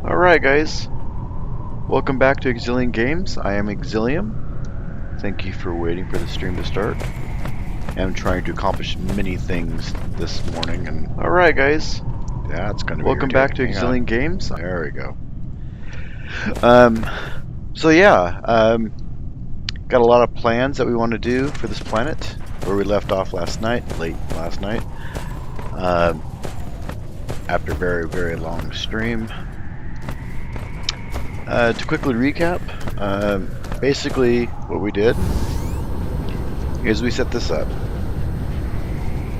Alright guys, welcome back to Exilium Games. I am Exilium. Thank you for waiting for the stream to start. I'm trying to accomplish many things this morning. And alright guys, That's going to be welcome back to irritating. Exilium Games. There we go. Got a lot of plans that we want to do for this planet, where we left off late last night. After a very, very long stream. To quickly recap, basically what we did is we set this up.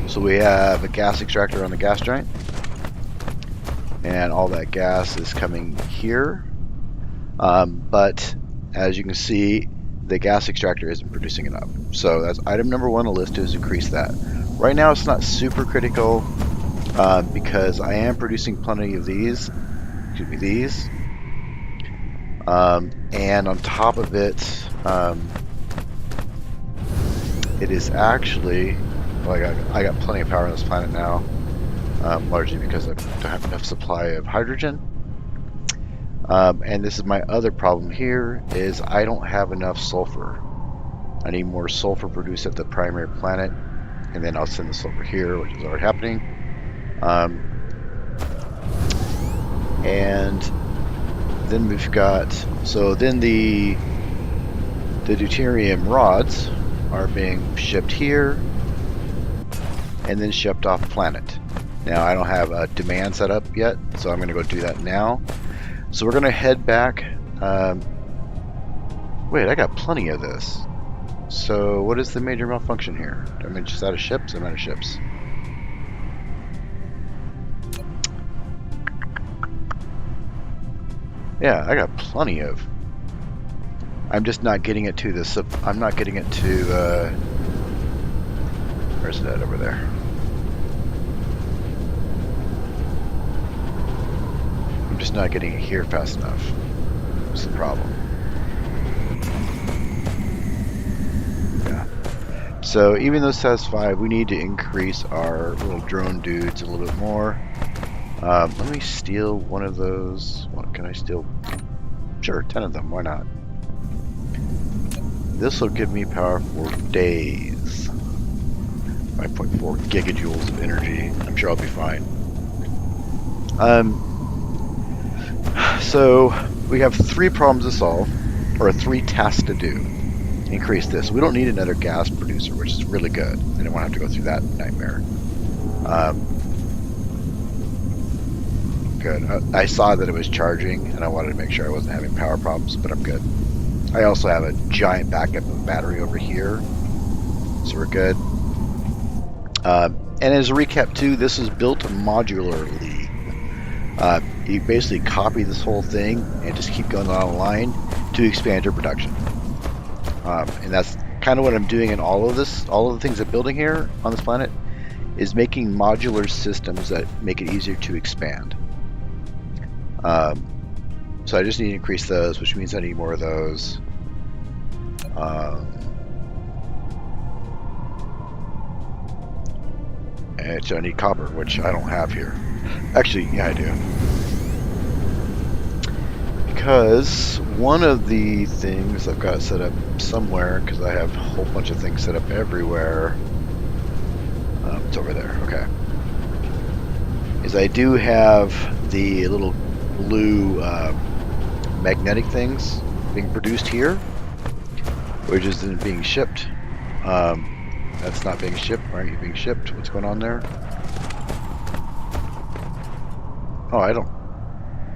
So we have a gas extractor on the gas giant, and all that gas is coming here. But as you can see, the gas extractor isn't producing enough. So that's item number one on the list, is increase that. Right now it's not super critical because I am producing plenty of these. And on top of it, it is actually, well, I got plenty of power on this planet now, largely because I don't have enough supply of hydrogen. And this is my other problem here, is I don't have enough sulfur. I need more sulfur produced at the primary planet, and then I'll send the sulfur here, which is already happening. And then we've got, so then the deuterium rods are being shipped here and then shipped off planet. Now I don't have a demand set up yet, so I'm going to go do that now. So we're going to head back. Wait, I got plenty of this. So what is the major malfunction here? Am I just out of ships? I'm out of ships. Yeah, I got plenty of. I'm just not getting it to this. I'm not getting it to. Where's that over there? I'm just not getting it here fast enough. That's the problem. Yeah. So even though it says 5, we need to increase our little drone dudes a little bit more. Let me steal one of those. What can I steal? Sure, 10 of them. Why not? This will give me power for days. 5.4 gigajoules of energy. I'm sure I'll be fine. So we have 3 problems to solve, or 3 tasks to do. Increase this. We don't need another gas producer, which is really good. I don't want to have to go through that nightmare. Good. I saw that it was charging, and I wanted to make sure I wasn't having power problems, but I'm good. I also have a giant backup battery over here, so we're good. And as a recap too, this is built modularly. You basically copy this whole thing and just keep going on a line to expand your production. And that's kind of what I'm doing in all of this. All of the things I'm building here on this planet is making modular systems that make it easier to expand. So I just need to increase those, which means I need more of those. And so I need copper, which I don't have here. Actually, yeah, I do. Because one of the things I've got set up somewhere, because I have a whole bunch of things set up everywhere. It's over there, okay. Is I do have the little blue magnetic things being produced here, which isn't being shipped. That's not being shipped. Why aren't you being shipped? What's going on there? Oh, I don't.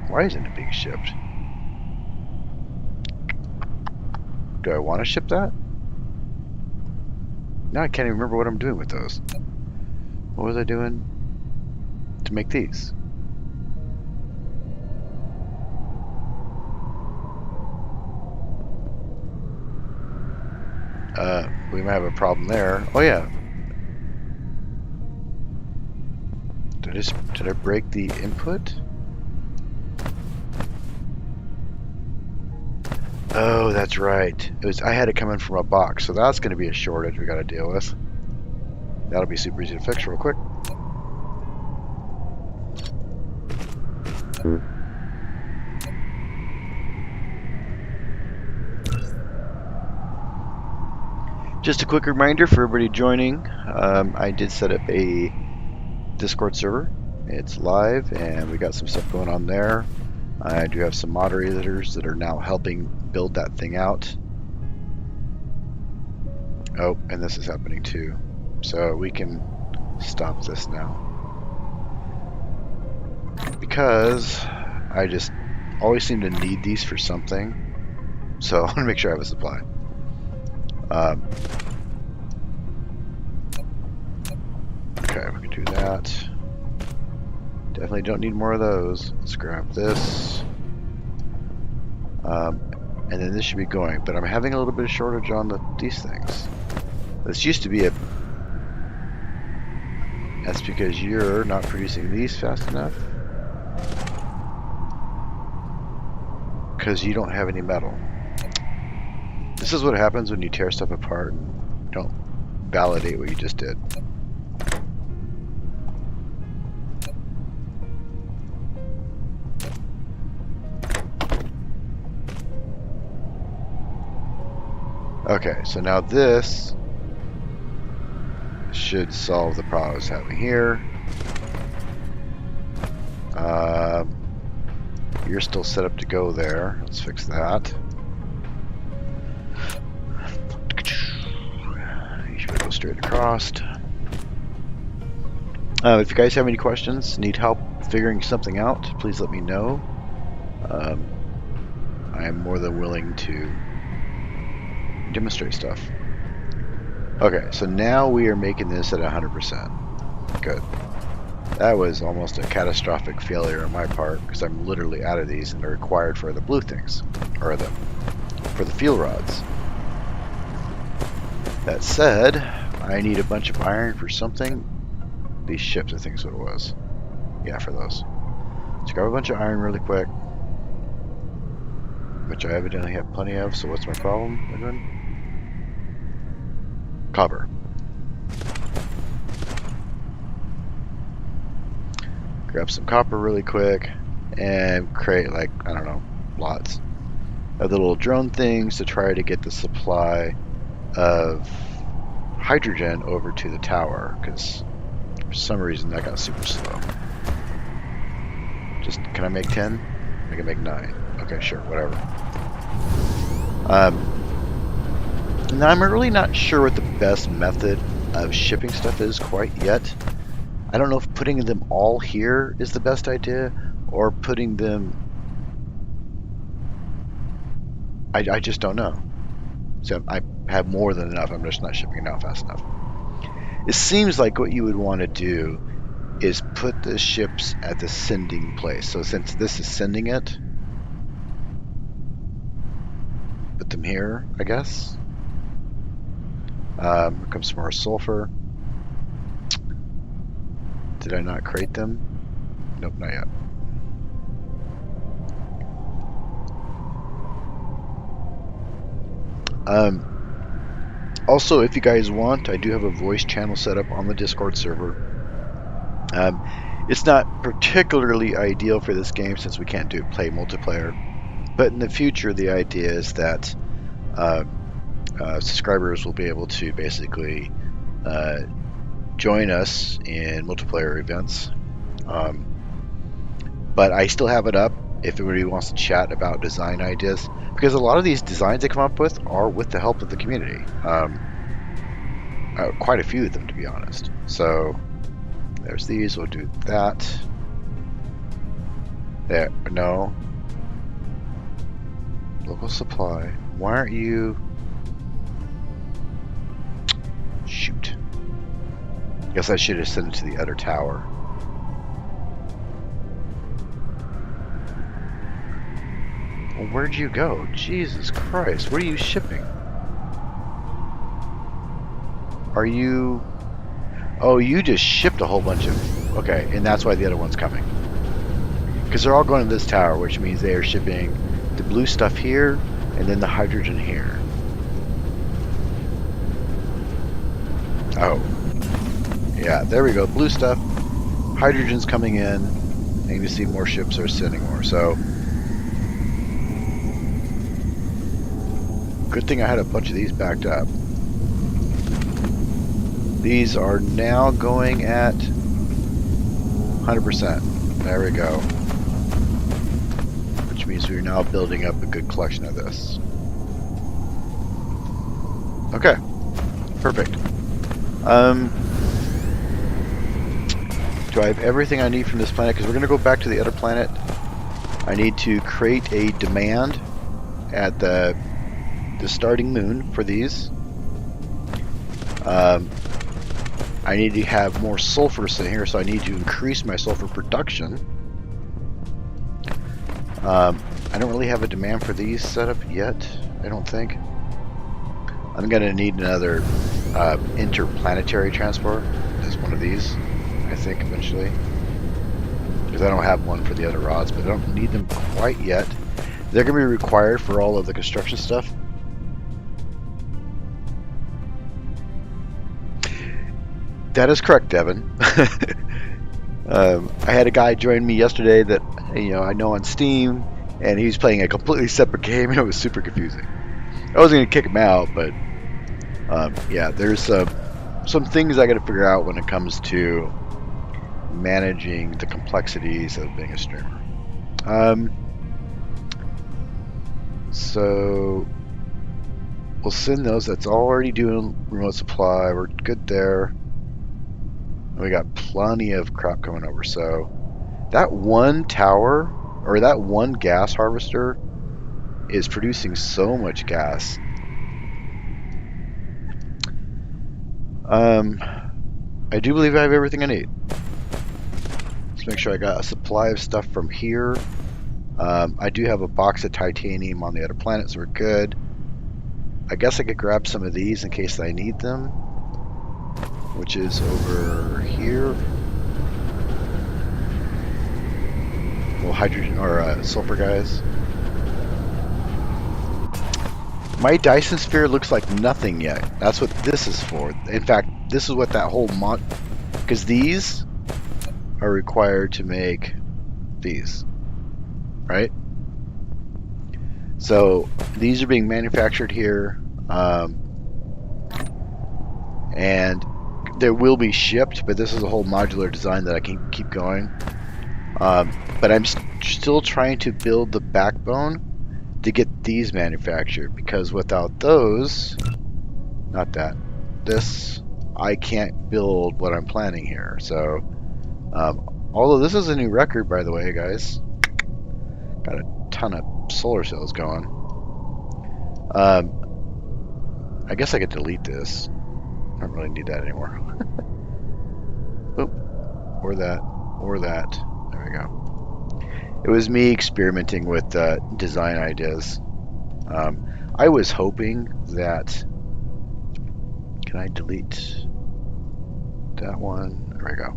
Why isn't it being shipped? Do I want to ship that? Now I can't even remember what I'm doing with those. What was I doing to make these? We might have a problem there. Oh yeah. Did I break the input? Oh, that's right. I had it coming from a box, so that's going to be a shortage we got to deal with. That'll be super easy to fix real quick. Just a quick reminder for everybody joining, I did set up a Discord server. It's live and we got some stuff going on there. I do have some moderators that are now helping build that thing out. Oh, and this is happening too. So we can stop this now. Because I just always seem to need these for something. So I want to make sure I have a supply. Okay, we can do that. Definitely don't need more of those. Let's grab this. And then this should be going. But I'm having a little bit of shortage on these things. This used to be a... That's because you're not producing these fast enough. Because you don't have any metal. This is what happens when you tear stuff apart and don't validate what you just did. Okay, so now this should solve the problem I was having here. You're still set up to go there. Let's fix that. You should go straight across. If you guys have any questions, need help figuring something out, please let me know. I am more than willing to demonstrate stuff. Okay, so now we are making this at 100%. Good. That was almost a catastrophic failure on my part because I'm literally out of these and they're required for the blue things, or for the fuel rods. That said, I need a bunch of iron for something. These ships, I think is what it was. Yeah, for those. Let's grab a bunch of iron really quick, which I evidently have plenty of. So what's my problem, Edwin? Copper. Grab some copper really quick and create, like, I don't know, lots of the little drone things to try to get the supply of hydrogen over to the tower, because for some reason that got super slow. Just, can I make 10? I can make 9. Okay, sure, whatever. Now I'm really not sure what the best method of shipping stuff is quite yet. I don't know if putting them all here is the best idea, or putting them... I just don't know. So I have more than enough, I'm just not shipping it out fast enough. It seems like what you would want to do is put the ships at the sending place. So since this is sending it, put them here, I guess. Here comes some more sulfur. Did I not create them? Nope, not yet. Also, if you guys want, I do have a voice channel set up on the Discord server. It's not particularly ideal for this game since we can't play multiplayer, but in the future the idea is that subscribers will be able to basically join us in multiplayer events. But I still have it up if anybody wants to chat about design ideas, because a lot of these designs I come up with are with the help of the community. Quite a few of them, to be honest. So there's these. We'll do that. There. No. Local supply. Why aren't you... Shoot. Guess I should have sent it to the other tower. Well, where'd you go? Jesus Christ, what are you shipping? Are you... Oh, you just shipped a whole bunch of... Okay, and that's why the other one's coming. Because they're all going to this tower, which means they are shipping the blue stuff here, and then the hydrogen here. Oh. Yeah, there we go. Blue stuff. Hydrogen's coming in. And you see more ships are sending more. So, good thing I had a bunch of these backed up. These are now going at 100%. There we go. Which means we're now building up a good collection of this. Okay, perfect. Do I have everything I need from this planet? Because we're going to go back to the other planet. I need to create a demand at the starting moon for these. I need to have more sulfur in here, so I need to increase my sulfur production. I don't really have a demand for these set up yet, I don't think. I'm going to need another interplanetary transport. That's one of these, I think, eventually. Because I don't have one for the other rods, but I don't need them quite yet. They're going to be required for all of the construction stuff. That is correct, Devin. I had a guy join me yesterday that I know on Steam, and he was playing a completely separate game, and it was super confusing. I wasn't going to kick him out, but yeah, there's some things I got to figure out when it comes to managing the complexities of being a streamer. So we'll send those. That's already doing remote supply. We're good there. We got plenty of crap coming over. So that one tower, or that one gas harvester, is producing so much gas. I do believe I have everything I need. Let's make sure I got a supply of stuff from here. I do have a box of titanium on the other planet, so we're good. I guess I could grab some of these in case I need them, which is over here. Well, hydrogen or sulfur guys. My Dyson Sphere looks like nothing yet. That's what this is for. In fact, this is what that whole mod... Because these are required to make these. Right? So, these are being manufactured here. And they will be shipped, but this is a whole modular design that I can keep going. But I'm still trying to build the backbone to get these manufactured, because without those, not that, this, I can't build what I'm planning here. So, although this is a new record, by the way, guys, got a ton of solar cells going. I guess I could delete this. I don't really need that anymore. Oop, or that, or that. There we go. It was me experimenting with design ideas. I was hoping that... Can I delete that one? There we go.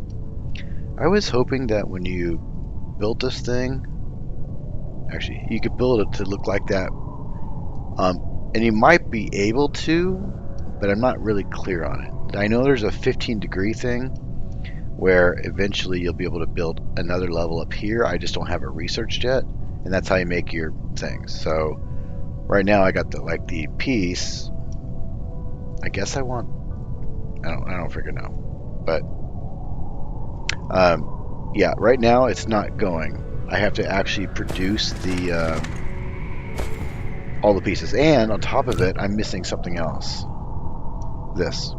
I was hoping that when you built this thing... Actually, you could build it to look like that. And you might be able to, but I'm not really clear on it. I know there's a 15-degree thing, where eventually you'll be able to build another level up here. I just don't have it researched yet, and that's how you make your things. So right now I got the piece. I guess I want... I don't freaking know. But yeah, right now it's not going. I have to actually produce the all the pieces, and on top of it I'm missing something else. This,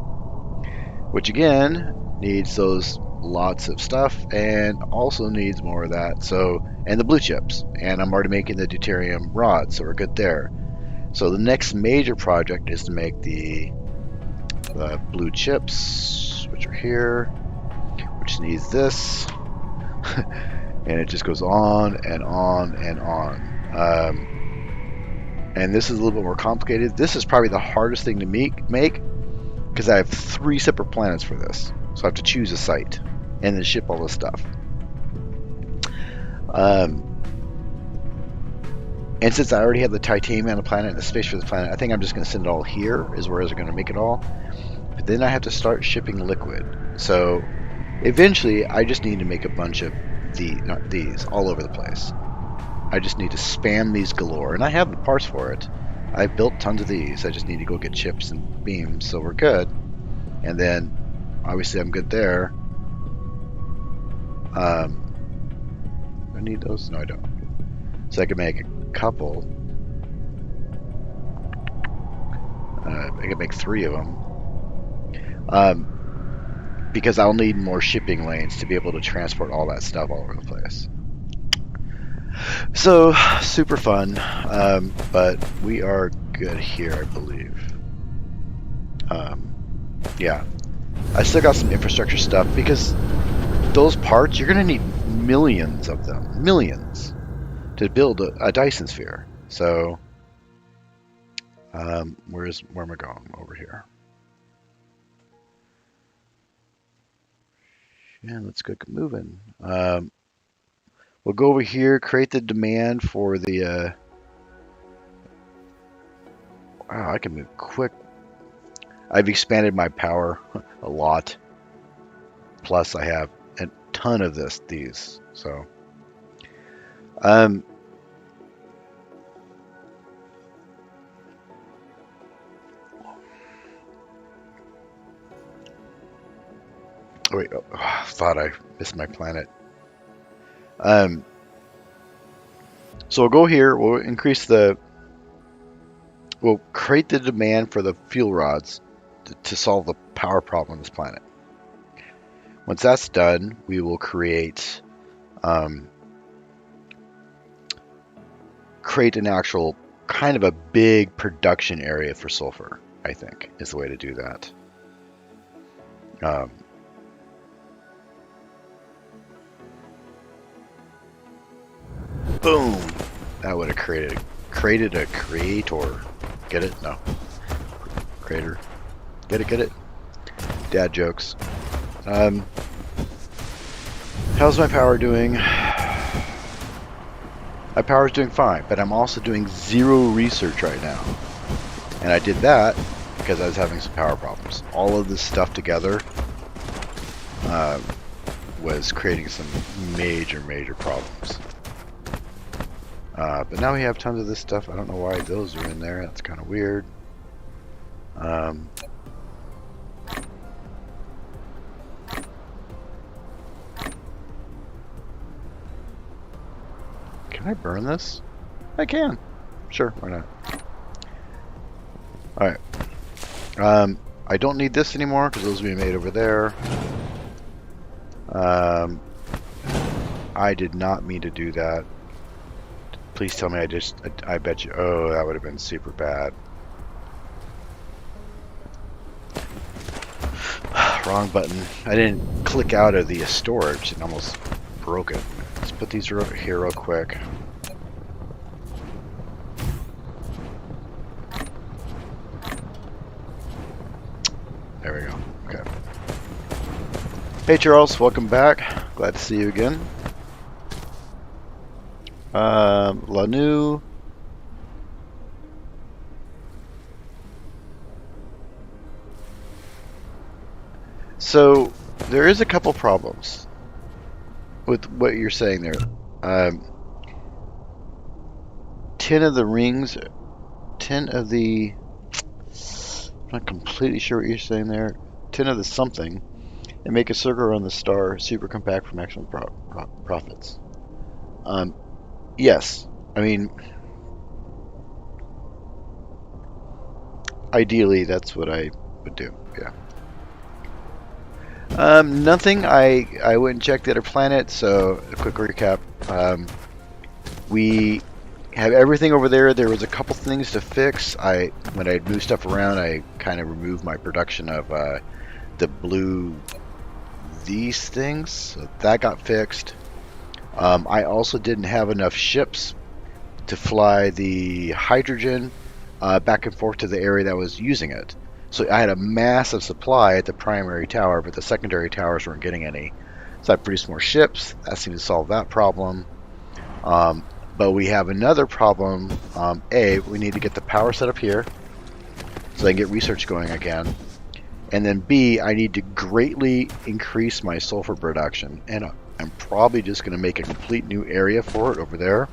which again needs those lots of stuff, and also needs more of that. So, and the blue chips, and I'm already making the deuterium rods, so we're good there. So the next major project is to make the blue chips, which are here, which needs this. And it just goes on and on and on. And this is a little bit more complicated. This is probably the hardest thing to make because I have 3 separate planets for this. So I have to choose a site and then ship all this stuff. And since I already have the titanium on the planet and the space for the planet, I think I'm just going to send it all here, is where I'm going to make it all. But then I have to start shipping liquid. So eventually I just need to make a bunch of these all over the place. I just need to spam these galore, and I have the parts for it. I've built tons of these. I just need to go get chips and beams, so we're good. And then obviously I'm good there. Do I need those? No, I don't. So I can make a couple. I can make 3 of them. Because I'll need more shipping lanes to be able to transport all that stuff all over the place. So, super fun. But we are good here, I believe. Yeah. I still got some infrastructure stuff because those parts, you're going to need millions of them. Millions. To build a Dyson Sphere. So, where am I going? Over here. Yeah, let's get moving. We'll go over here, create the demand for the. Wow, I can move quick. I've expanded my power a lot. Plus, I have a ton of these. So, wait, I thought I missed my planet. So we'll go here. We'll increase we'll create the demand for the fuel rods to solve the power problem on this planet. Once that's done, we will create an actual kind of a big production area for sulfur. I think is the way to do that. Boom! That would have created a creator. Get it? No. Creator. Get it? Dad jokes. How's my power doing? My power's doing fine, but I'm also doing 0 research right now. And I did that because I was having some power problems. All of this stuff together was creating some major problems. But now we have tons of this stuff. I don't know why those are in there. That's kind of weird. Can I burn this? I can. Sure, why not? Alright. I don't need this anymore because those will be made over there. I did not mean to do that. Please tell me I bet you. Oh, that would have been super bad. Wrong button. I didn't click out of the storage and almost broke it. Let's put these here real quick. There we go. Okay. Hey Charles, welcome back. Glad to see you again. Lanu. So there is a couple problems with what you're saying there. 10 of the rings, 10 of the. I'm not completely sure what you're saying there. 10 of the something, and make a circle around the star, super compact for maximum profits. Yes, I mean, ideally that's what I would do. Yeah. Nothing. I went and checked the other planet. So a quick recap. We have everything over there. There was a couple things to fix. When I moved stuff around, I kind of removed my production of the blue these things. So that got fixed. I also didn't have enough ships to fly the hydrogen back and forth to the area that was using it. So I had a massive supply at the primary tower, but the secondary towers weren't getting any. So I produced more ships. That seemed to solve that problem. But we have another problem. We need to get the power set up here so I can get research going again. And then B, I need to greatly increase my sulfur production. And I'm probably just going to make a complete new area for it over there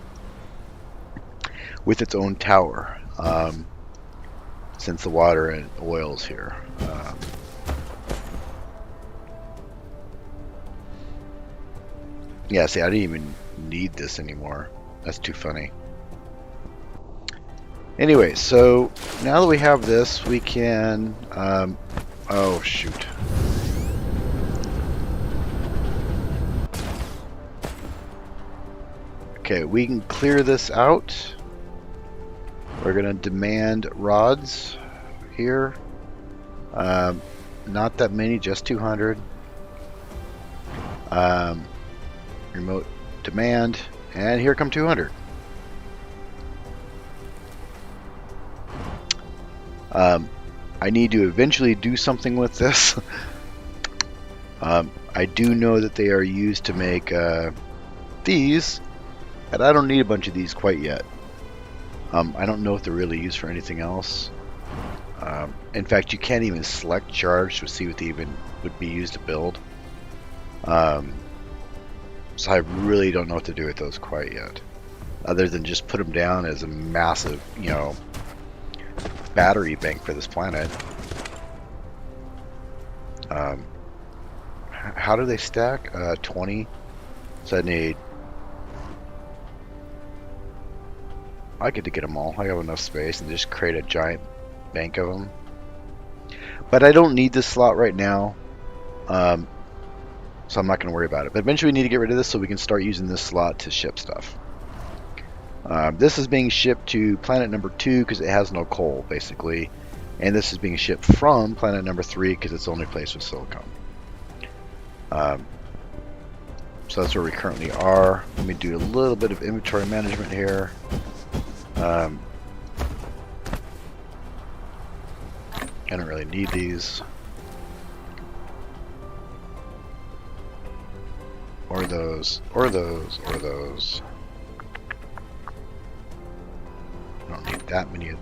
with its own tower, since the water and oil's here. Yeah, see, I didn't even need this anymore. That's too funny. Anyway, so now that we have this, we can... oh, shoot. Okay, we can clear this out. We're going to demand rods here. Not that many, just 200. Remote demand, and here come 200. I need to eventually do something with this. I do know that they are used to make these, and I don't need a bunch of these quite yet. I don't know if they're really used for anything else. In fact, you can't even select charge to see what they even would be used to build. So I really don't know what to do with those quite yet, other than just put them down as a massive, you know, battery bank for this planet. How do they stack? 20. So I get to get them all. I have enough space and just create a giant bank of them. But I don't need this slot right now, so I'm not going to worry about it. But eventually we need to get rid of this so we can start using this slot to ship stuff. This is being shipped to planet number 2 because it has no coal, basically. And this is being shipped from planet number 3 because it's the only place with silicon. So that's where we currently are. Let me do a little bit of inventory management here. I don't really need these. Or those, or those, or those. I don't need that many of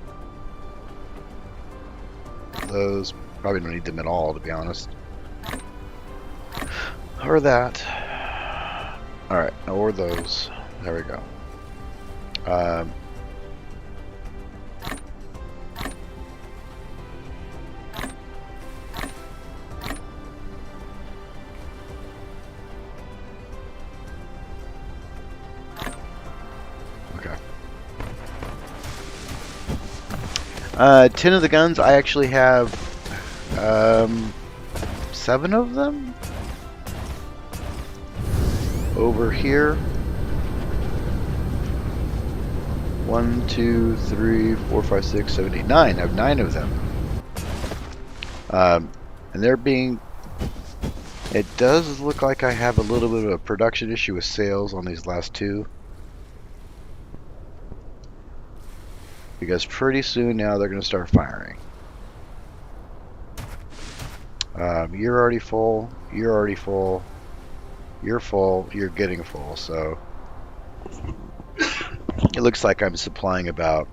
those. Probably don't need them at all, to be honest. Or that. Alright, or those. There we go. Okay. 10 of the guns, I actually have 7 of them over here. 1, 2, 3, 4, 5, 6, 7, 8, 9. I have 9 of them. And they're being... It does look like I have a little bit of a production issue with sales on these last 2. Because pretty soon now they're going to start firing. You're already full. You're already full. You're full. You're getting full. So it looks like I'm supplying about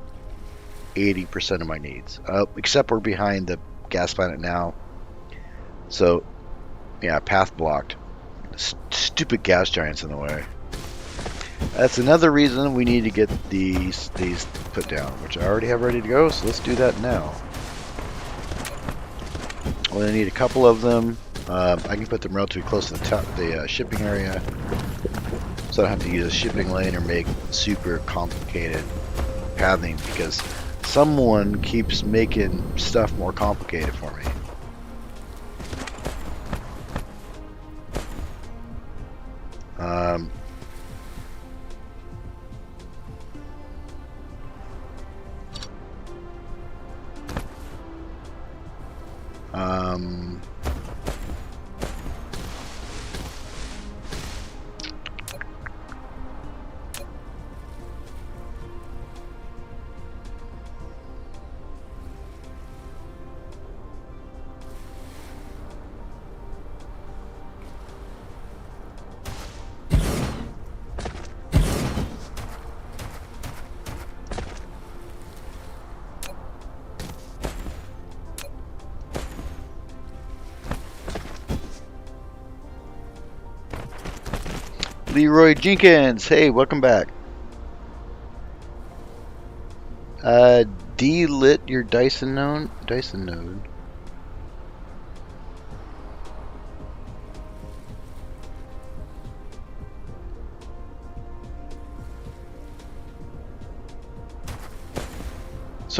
80% of my needs. Except we're behind the gas planet now. So yeah, path blocked. Stupid gas giants in the way. That's another reason we need to get these put down, which I already have ready to go, so let's do that now. We're gonna need a couple of them. I can put them relatively close to the top, the shipping area, so I don't have to use a shipping lane or make super complicated pathing, because someone keeps making stuff more complicated for me. Leroy Jenkins, hey, welcome back. Delit your Dyson node.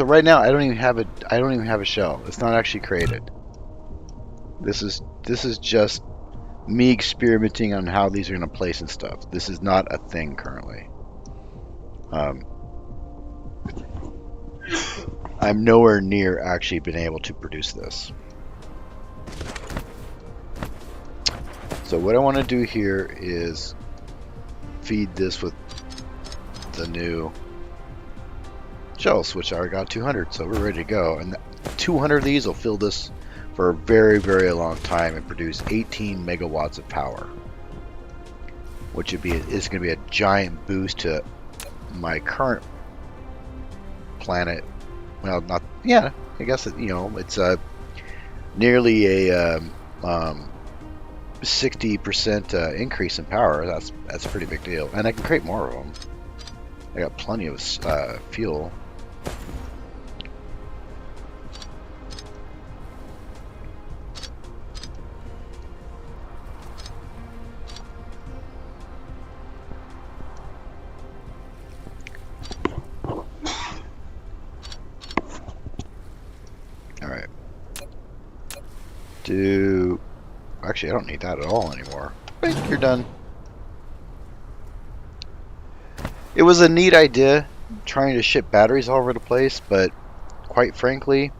So right now I don't even have a shell. It's not actually created. This is just me experimenting on how these are going to place and stuff. This is not a thing currently. I'm nowhere near actually been able to produce this. So what I want to do here is feed this with the new shells, which I already got 200, so we're ready to go. And 200 of these will fill this for a very, very long time and produce 18 megawatts of power, which is going to be a giant boost to my current planet. Well, not, yeah, I guess it's nearly a 60% increase in power. That's a pretty big deal, and I can create more of them. I got plenty of fuel. Alright. Actually, I don't need that at all anymore. Right, you're done. It was a neat idea trying to ship batteries all over the place, but quite frankly,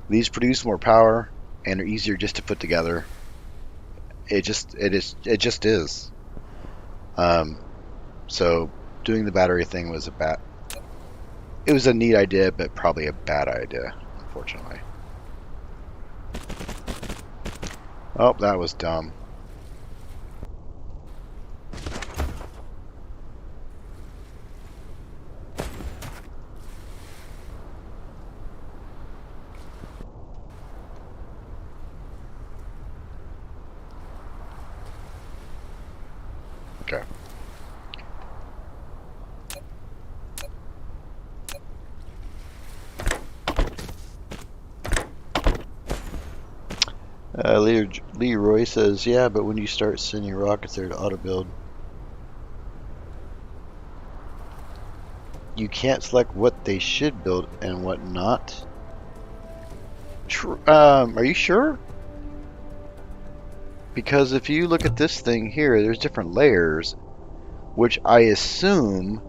these produce more power and are easier just to put together. It just is. So doing the battery thing was it was a neat idea, but probably a bad idea, unfortunately. Oh, that was dumb. Okay. Leroy says, yeah, but when you start sending rockets there to auto-build, you can't select what they should build and what not. Are you sure? Because if you look at this thing here, there's different layers, which I assume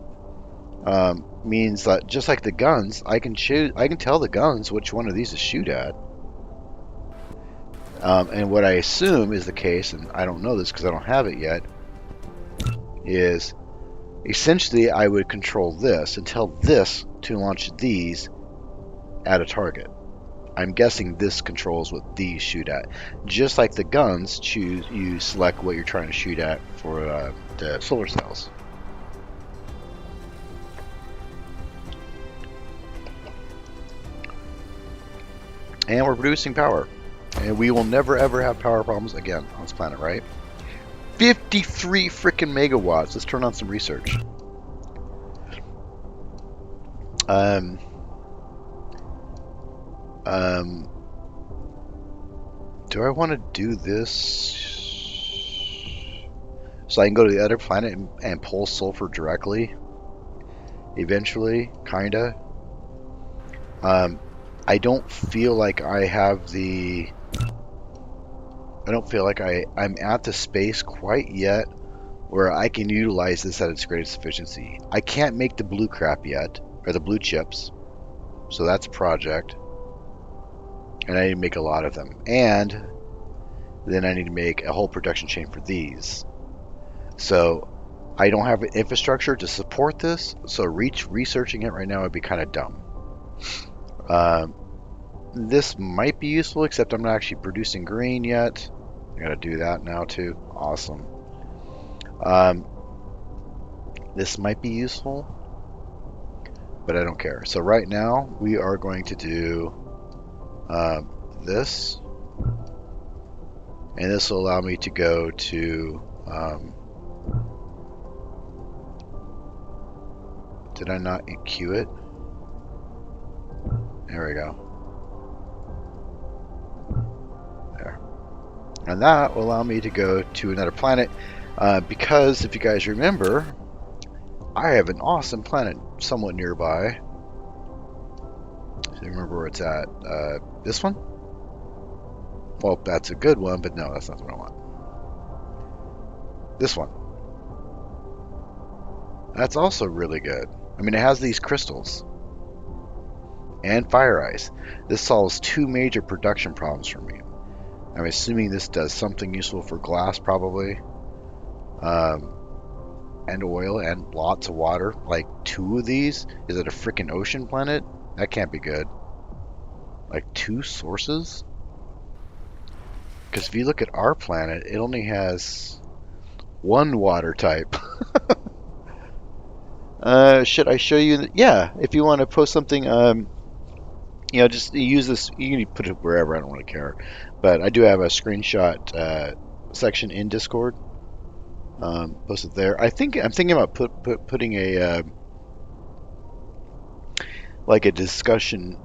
means that just like the guns, I can tell the guns which one of these to shoot at. And what I assume is the case, and I don't know this because I don't have it yet, is essentially I would control this and tell this to launch these at a target. I'm guessing this controls what these shoot at. Just like the guns, you select what you're trying to shoot at for the solar cells. And we're producing power. And we will never ever have power problems again on this planet, right? 53 freaking megawatts. Let's turn on some research. Do I want to do this so I can go to the other planet and pull sulfur directly? Eventually, kinda. I don't feel like I have the... I don't feel like I'm at the space quite yet where I can utilize this at its greatest efficiency. I can't make the blue crap yet, or the blue chips. So that's a project. And I need to make a lot of them. And then I need to make a whole production chain for these. So I don't have an infrastructure to support this, so researching it right now would be kind of dumb. This might be useful, except I'm not actually producing green yet. I gotta do that now too. Awesome. This might be useful, but I don't care. So right now we are going to do this, and this will allow me to go to did I not EQ it? There we go. There. And that will allow me to go to another planet, because if you guys remember, I have an awesome planet somewhat nearby I remember where it's at. This one? Well, that's a good one, but no, that's not what I want. This one. That's also really good. I mean, it has these crystals and fire ice. This solves 2 major production problems for me. I'm assuming this does something useful for glass, probably. And oil and lots of water. Like 2 of these? Is it a freaking ocean planet? That can't be good. Like 2 sources? Because if you look at our planet, it only has 1 water type. Should I show you? Yeah, if you want to post something, just use this. You can put it wherever. I don't really care. But I do have a screenshot section in Discord. Post it there. I'm thinking about putting a like a discussion,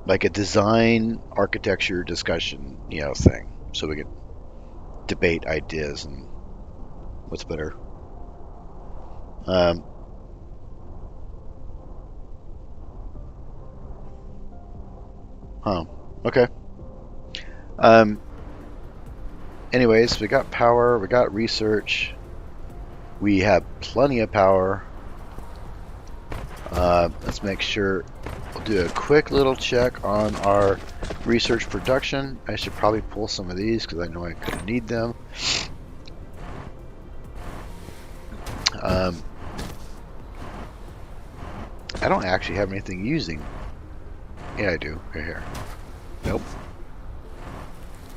like a design architecture discussion, thing, so we can debate ideas and what's better. Okay. Anyways, we got power, we got research, we have plenty of power. Let's make sure we'll do a quick little check on our research production. I should probably pull some of these because I know I could need them. I don't actually have anything using. Yeah, I do. Right here. Nope.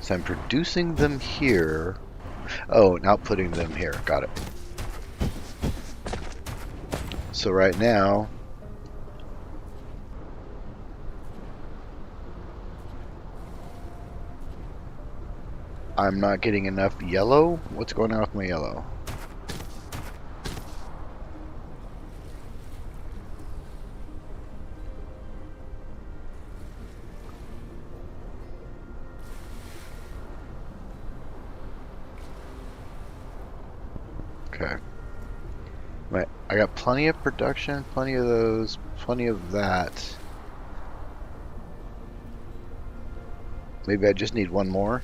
So I'm producing them here. Oh, now putting them here. Got it. So right now, I'm not getting enough yellow. What's going on with my yellow? Okay. Right. I got plenty of production, plenty of those, plenty of that. Maybe I just need one more.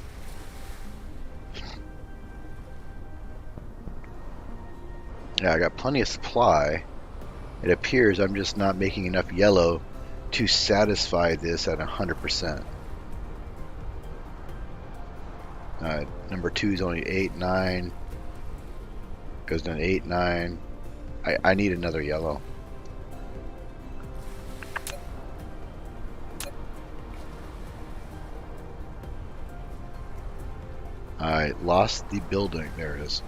Yeah, I got plenty of supply. It appears I'm just not making enough yellow to satisfy this at 100%. Number 2 is only 8, 9. Goes down to 8, 9. I need another yellow. I lost the building. There it is.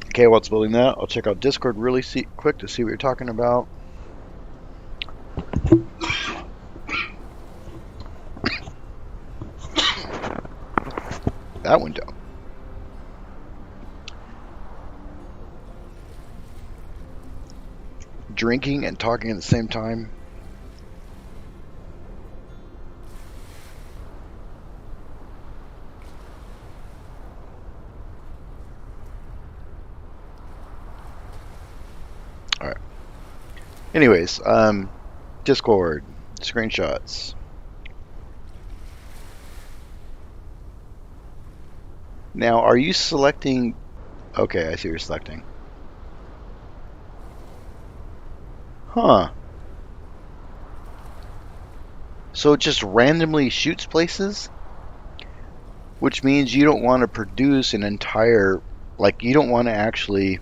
Okay, while it's building that, I'll check out Discord really quick to see what you're talking about. That went down. Drinking and talking at the same time. Alright. Anyways, Discord, screenshots. Now, are you selecting? Okay, I see you're selecting. Huh. So it just randomly shoots places? Which means you don't want to produce an entire, like, you don't want to actually,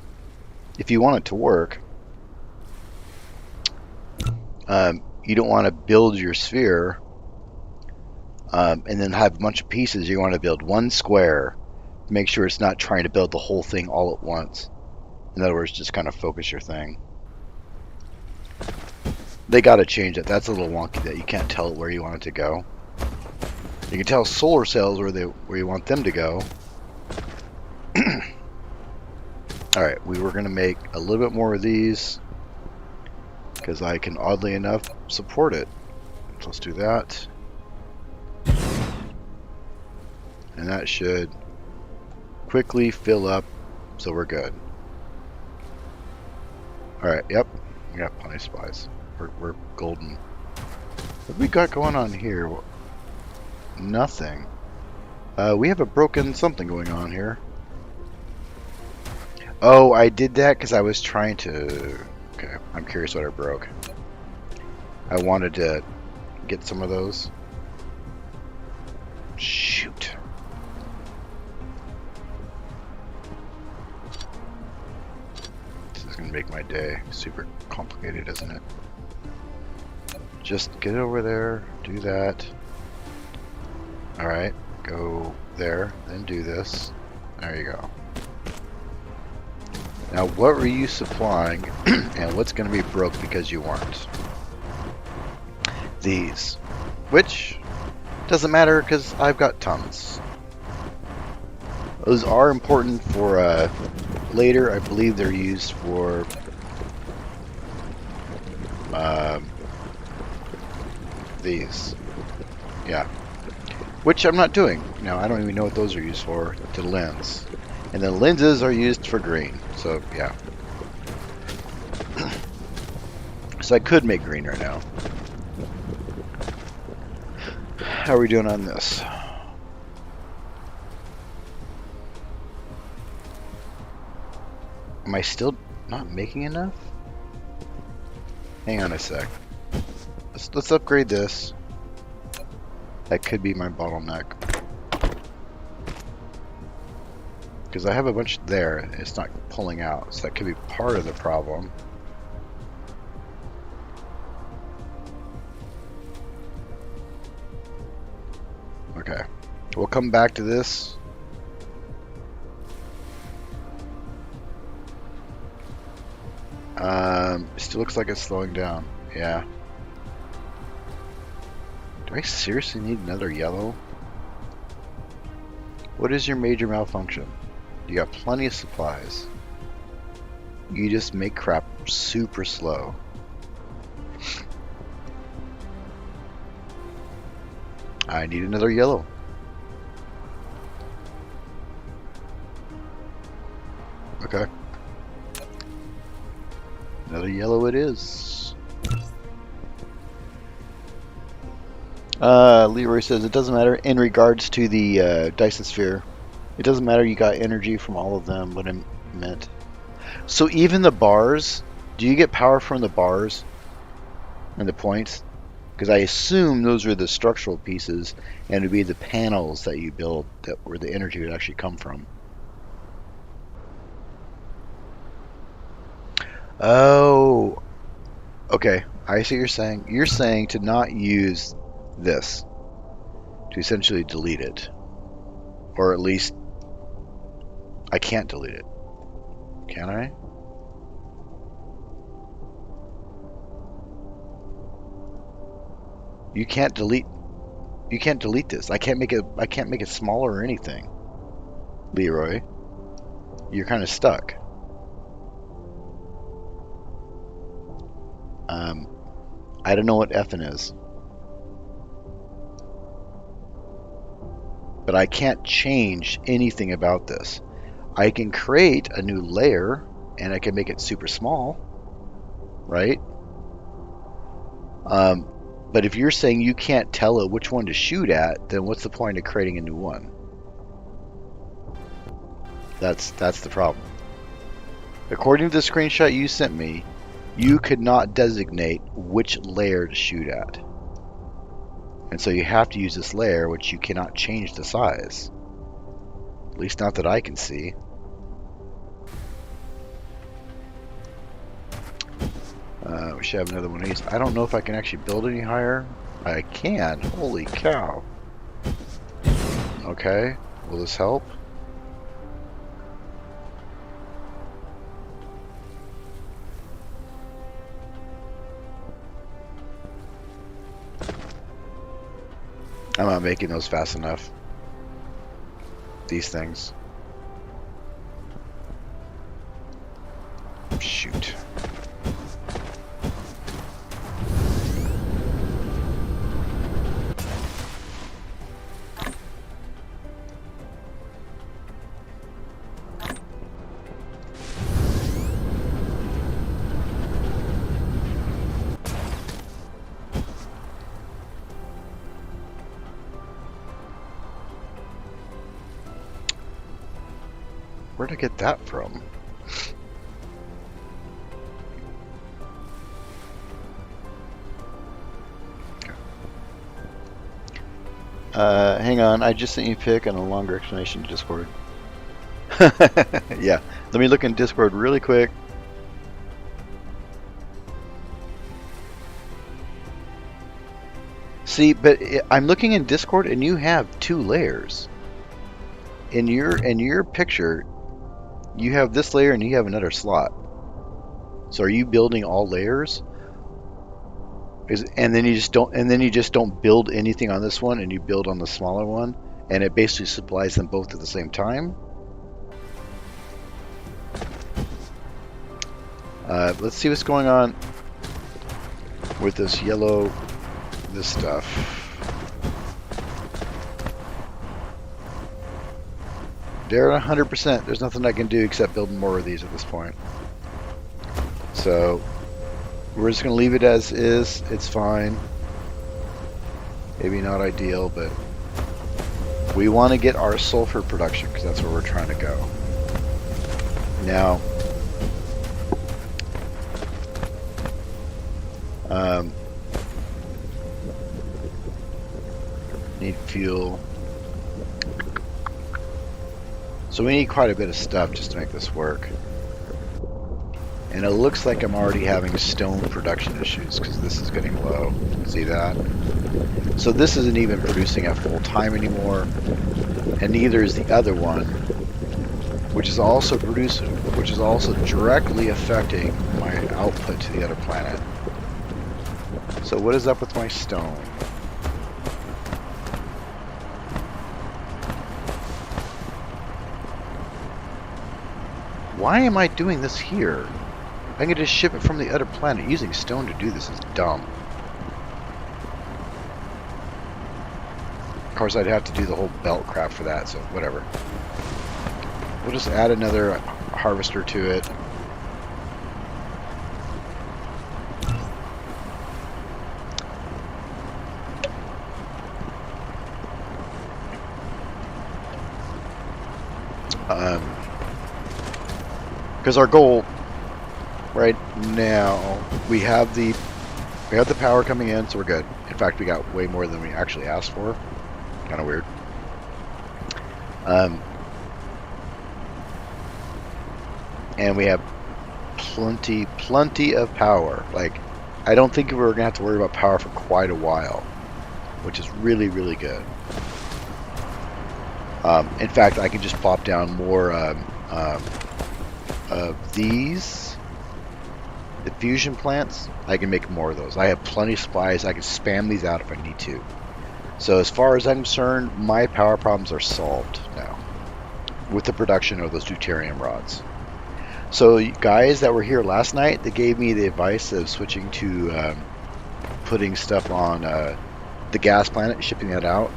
if you want it to work, you don't want to build your sphere and then have a bunch of pieces. You want to build one square. Make sure it's not trying to build the whole thing all at once. In other words, just kind of focus your thing. They got to change it. That's a little wonky that you can't tell where you want it to go. You can tell solar cells where you want them to go. Alright, we were going to make a little bit more of these because I can, oddly enough, support it. So let's do that. And that should quickly fill up So we're good. Alright, yep. We got plenty of supplies. We're golden. What we got going on here? Nothing. We have a broken something going on here. Oh, I did that because I was trying to... Okay, I'm curious what I broke. I wanted to get some of those. Shoot. This is going to make my day super complicated, isn't it? Just get over there, do that. Alright, go there, then do this. There you go. Now, what were you supplying, and what's going to be broke because you weren't? These. Which doesn't matter because I've got tons. Those are important for later. I believe they're used for these. Yeah. Which I'm not doing. Now, I don't even know what those are used for. The lens. And the lenses are used for green. So, yeah. So I could make green right now. How are we doing on this? Am I still not making enough? Hang on a sec. Let's upgrade this. That could be my bottleneck. Because I have a bunch there, it's not pulling out, so that could be part of the problem. Okay, we'll come back to this. Still looks like it's slowing down. Yeah. Do I seriously need another yellow? What is your major malfunction? You got plenty of supplies. You just make crap super slow. I need another yellow. Okay. Another yellow it is. Leroy says it doesn't matter in regards to the Dyson Sphere. It doesn't matter, you got energy from all of them, what it meant. So even the bars, do you get power from the bars and the points? Because I assume those are the structural pieces and it would be the panels that you build that where the energy would actually come from. Oh, okay. I see what you're saying. You're saying to not use this, to essentially delete it. Or at least, I can't delete it. Can I? You can't delete this. I can't make it smaller or anything. Leroy, you're kind of stuck. I don't know what effing is. But I can't change anything about this. I can create a new layer and I can make it super small, right? But if you're saying you can't tell it which one to shoot at, then what's the point of creating a new one? That's the problem. According to the screenshot you sent me, you could not designate which layer to shoot at. And so you have to use this layer, which you cannot change the size. At least not that I can see. We should have another one of these. I don't know if I can actually build any higher. I can. Holy cow. Okay. Will this help? I'm not making those fast enough. These things. Shoot. Where'd I get that from? Hang on, I just sent you a pic and a longer explanation to Discord. Yeah, let me look in Discord really quick. See, but I'm looking in Discord and you have 2 layers. In your picture, you have this layer and you have another slot. So are you building all layers? And then you just don't build anything on this one and you build on the smaller one and it basically supplies them both at the same time? Let's see what's going on with this stuff. They're 100%. There's nothing I can do except build more of these at this point. So we're just going to leave it as is. It's fine. Maybe not ideal, but we want to get our sulfur production because that's where we're trying to go. Now, need fuel. So we need quite a bit of stuff just to make this work. And it looks like I'm already having stone production issues because this is getting low. See that? So this isn't even producing at full time anymore. And neither is the other one, which is also directly affecting my output to the other planet. So what is up with my stone? Why am I doing this here? I can just ship it from the other planet. Using stone to do this is dumb. Of course, I'd have to do the whole belt crap for that, so whatever. We'll just add another harvester to it. Because our goal right now, we have the power coming in, so we're good. In fact, we got way more than we actually asked for. Kind of weird. And we have plenty of power. Like, I don't think we're gonna have to worry about power for quite a while, which is really, really good. In fact, I can just plop down more of these diffusion plants. I can make more of those. I have plenty of supplies. I can spam these out if I need to. So as far as I'm concerned, my power problems are solved now with the production of those deuterium rods. So guys that were here last night, they gave me the advice of switching to putting stuff on the gas planet, shipping that out.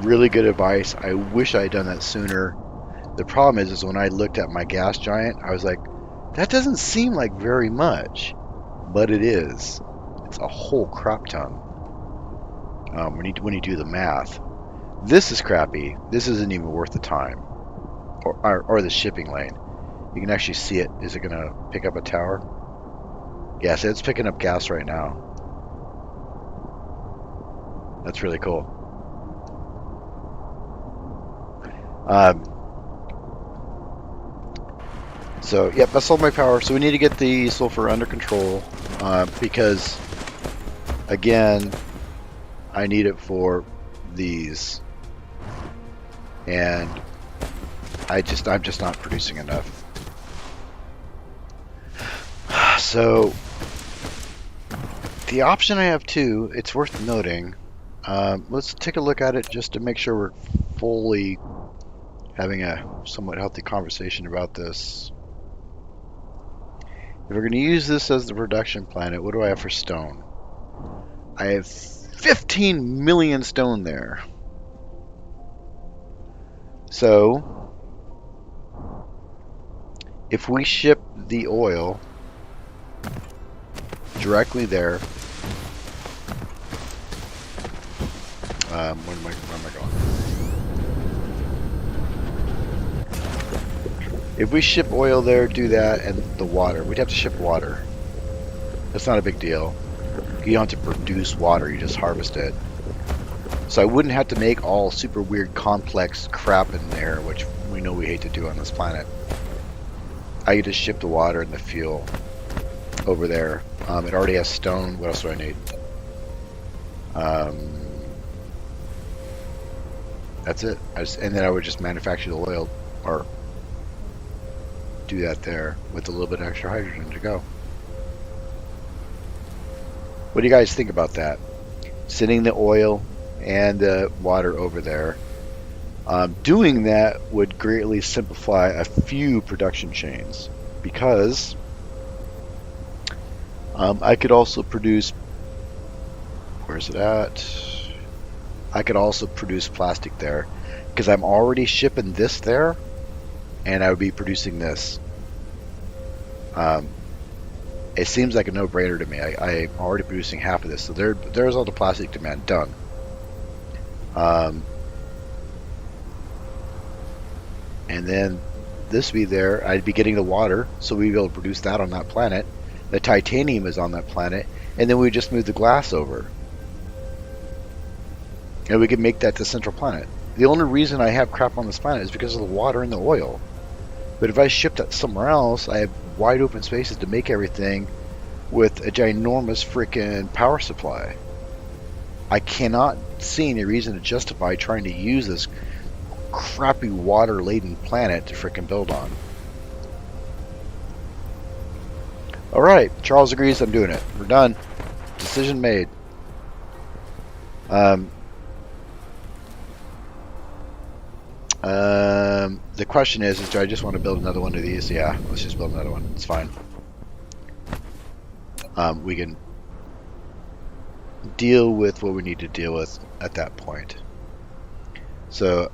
Really good advice. I wish I had done that sooner. The problem is when I looked at my gas giant, I was like, that doesn't seem like very much, but it is. It's a whole crap ton when you do the math. This is crappy. This isn't even worth the time, or the shipping lane. You can actually see it. Is it going to pick up a tower? Yes, it's picking up gas right now. That's really cool. So, yep, that's all my power. So we need to get the sulfur under control because, again, I need it for these, and I'm just not producing enough. So the option I have too, it's worth noting. Let's take a look at it just to make sure we're fully having a somewhat healthy conversation about this. If we're going to use this as the production planet, what do I have for stone? I have 15 million stone there. So, if we ship the oil directly there, where am I going? If we ship oil there, do that, and the water. We'd have to ship water. That's not a big deal. You don't have to produce water, you just harvest it. So I wouldn't have to make all super weird complex crap in there, which we know we hate to do on this planet. I could just ship the water and the fuel over there. It already has stone. What else do I need? That's it. And then I would just manufacture the oil, or do that there with a little bit of extra hydrogen to go. What do you guys think about that? Sending the oil and the water over there. Doing that would greatly simplify a few production chains, because I could also produce, where's it at? I could also produce plastic there, because I'm already shipping this there, and I would be producing this. It seems like a no-brainer to me. I'm already producing half of this, so there's all the plastic demand done. And then this would be there. I'd be getting the water, so we'd be able to produce that on that planet. The titanium is on that planet, and then we just move the glass over, and we could make that the central planet. The only reason I have crap on this planet is because of the water and the oil. But if I ship that somewhere else, I have wide open spaces to make everything with a ginormous freaking power supply. I cannot see any reason to justify trying to use this crappy water-laden planet to freaking build on. Alright, Charles agrees, I'm doing it. We're done. Decision made. The question is do I just want to build another one of these? Yeah, let's just build another one. It's fine. We can deal with what we need to deal with at that point. So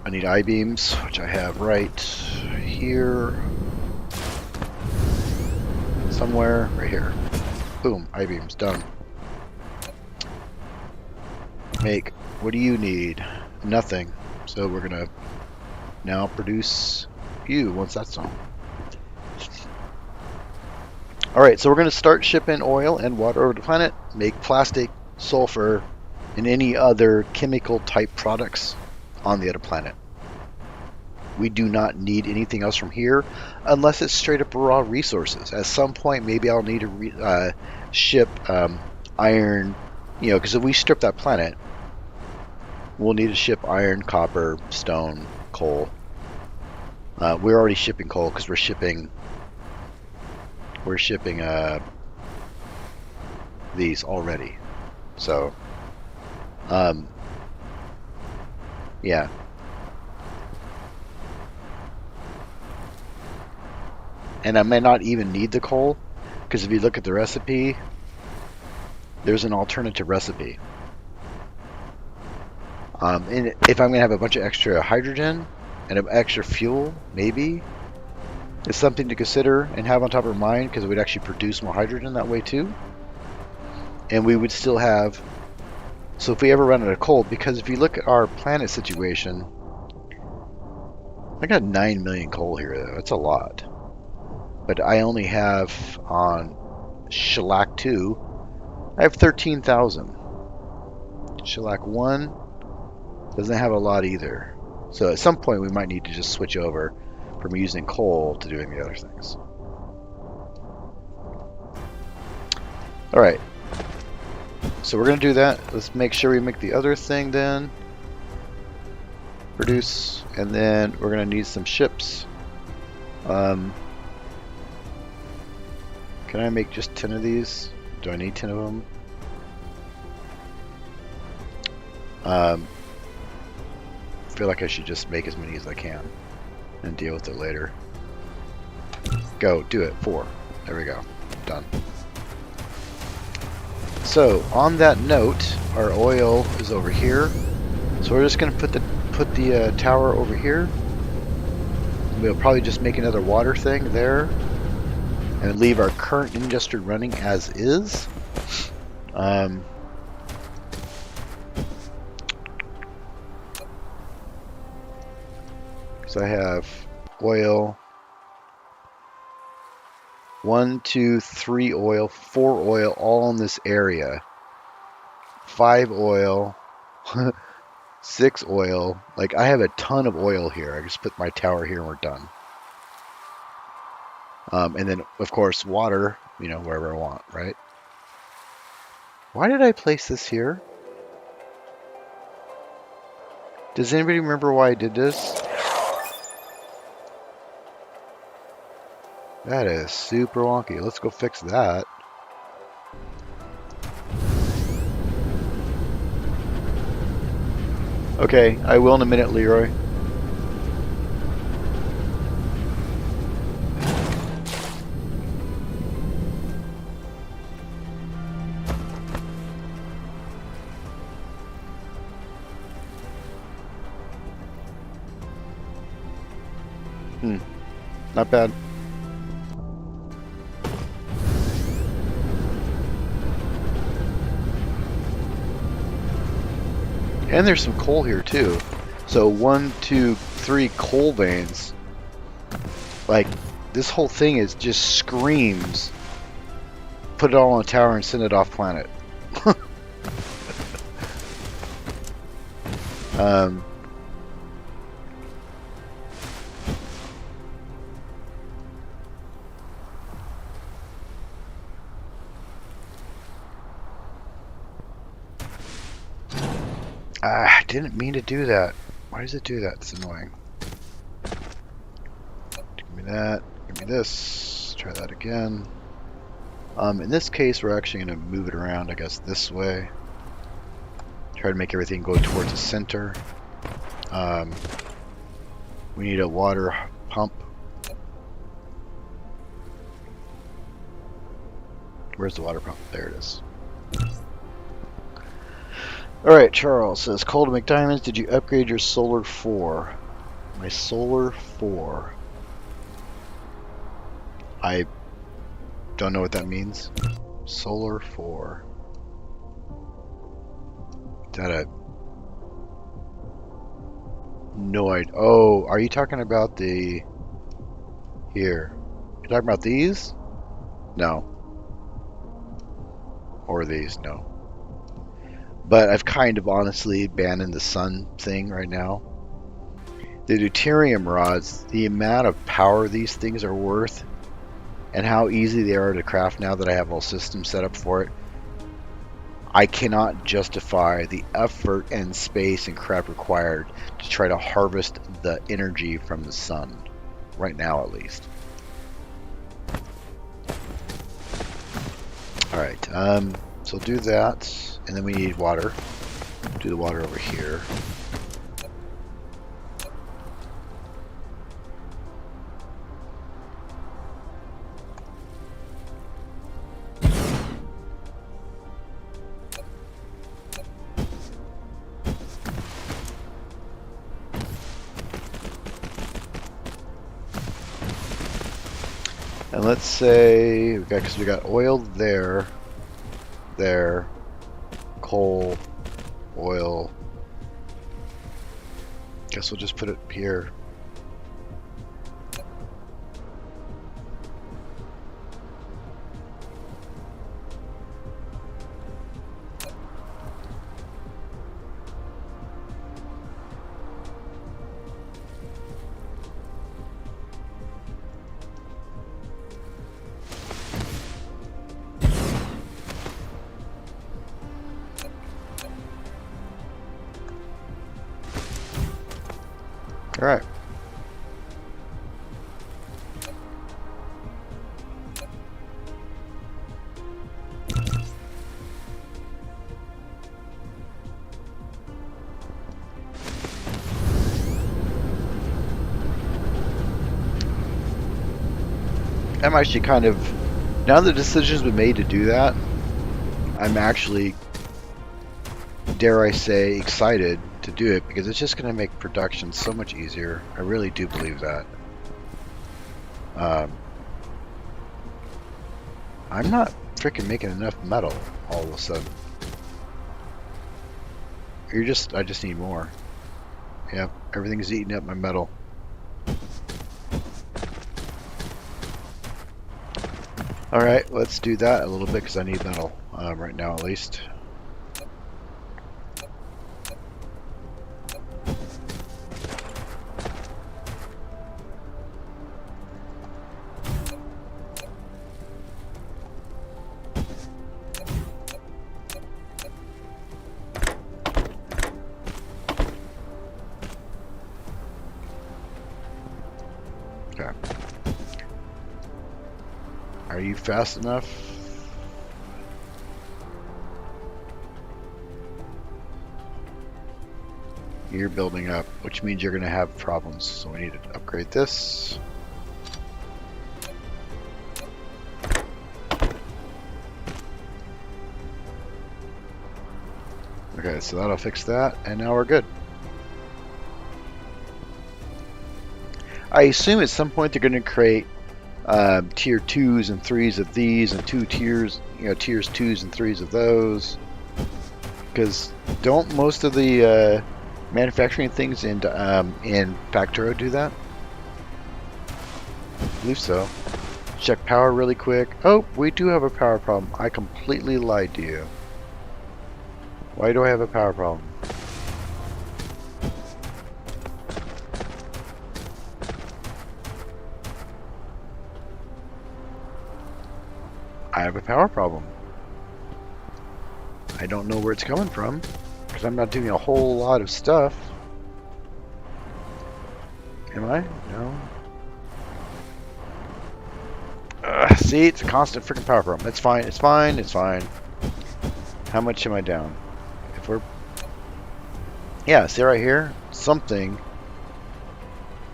I need I-beams, which I have right here. Somewhere, right here. Boom, I-beams, done. Make, what do you need? Nothing. So we're gonna now produce you once that's done. Alright, so we're gonna start shipping oil and water over the planet, make plastic, sulfur, and any other chemical type products on the other planet. We do not need anything else from here unless it's straight up raw resources. At some point, maybe I'll need to ship iron, because if we strip that planet, we'll need to ship iron, copper, stone, coal. We're already shipping coal because we're shipping these already. So, yeah. And I may not even need the coal, because if you look at the recipe, there's an alternative recipe. And if I'm going to have a bunch of extra hydrogen and an extra fuel, maybe, it's something to consider and have on top of our mind, because we'd actually produce more hydrogen that way too. And we would still have, so if we ever run out of coal, because if you look at our planet situation, I got 9 million coal here, though. That's a lot. But I only have on Shellac 2, I have 13,000. Shellac 1 doesn't have a lot either. So at some point we might need to just switch over from using coal to doing the other things. Alright. So we're going to do that. Let's make sure we make the other thing then. Produce. And then we're going to need some ships. Can I make just 10 of these? Do I need 10 of them? I feel like I should just make as many as I can and deal with it later. Go, do it. 4. There we go. Done. So on that note, our oil is over here. So we're just going to put the tower over here. We'll probably just make another water thing there, and leave our current industry running as is. So I have oil. 1, 2, 3 oil, 4 oil, all in this area. 5 oil, 6 oil. Like, I have a ton of oil here. I just put my tower here and we're done. And then, of course, water, you know, wherever I want, right? Why did I place this here? Does anybody remember why I did this? That is super wonky. Let's go fix that. Okay, I will in a minute, Leroy. Not bad. And there's some coal here too. So 1, 2, 3 coal veins. Like, this whole thing is just screams. Put it all on a tower and send it off planet. I didn't mean to do that. Why does it do that? It's annoying. Give me that. Give me this. Try that again. In this case, we're actually going to move it around, I guess, this way. Try to make everything go towards the center. We need a water pump. Where's the water pump? There it is. Alright, Charles says, Coal to make diamonds, did you upgrade your solar 4? My solar 4. I don't know what that means. Solar 4. Is that a... No idea. Oh, are you talking about the... Here. You talking about these? No. Or these? No. But I've kind of honestly abandoned the sun thing right now. The deuterium rods, the amount of power these things are worth and how easy they are to craft now that I have all systems set up for it, I cannot justify the effort and space and crap required to try to harvest the energy from the sun. Right now, at least. Alright, so do that. And then we need water. Do the water over here. And let's say, because we got oil there, coal, oil. Guess we'll just put it here. All right. I'm actually kind of, now the decision's been made to do that, I'm actually, dare I say, excited to do it because it's just going to make production so much easier. I really do believe that. I'm not freaking making enough metal all of a sudden. I just need more. Yep, everything's eating up my metal. All right, let's do that a little bit because I need metal right now at least. Okay. Are you fast enough? You're building up, which means you're going to have problems. So we need to upgrade this. Okay, so that'll fix that, and now we're good. I assume at some point they're going to create tier 2s and 3s of these, and tiers 2s and 3s of those. Because don't most of the manufacturing things in Factoro do that? I believe so. Check power really quick. Oh, we do have a power problem. I completely lied to you. Why do I have a power problem? I have a power problem. I don't know where it's coming from because I'm not doing a whole lot of stuff. Am I? No. See, it's a constant freaking power problem. It's fine. It's fine. It's fine. How much am I down? If we're... Yeah, see right here? Something.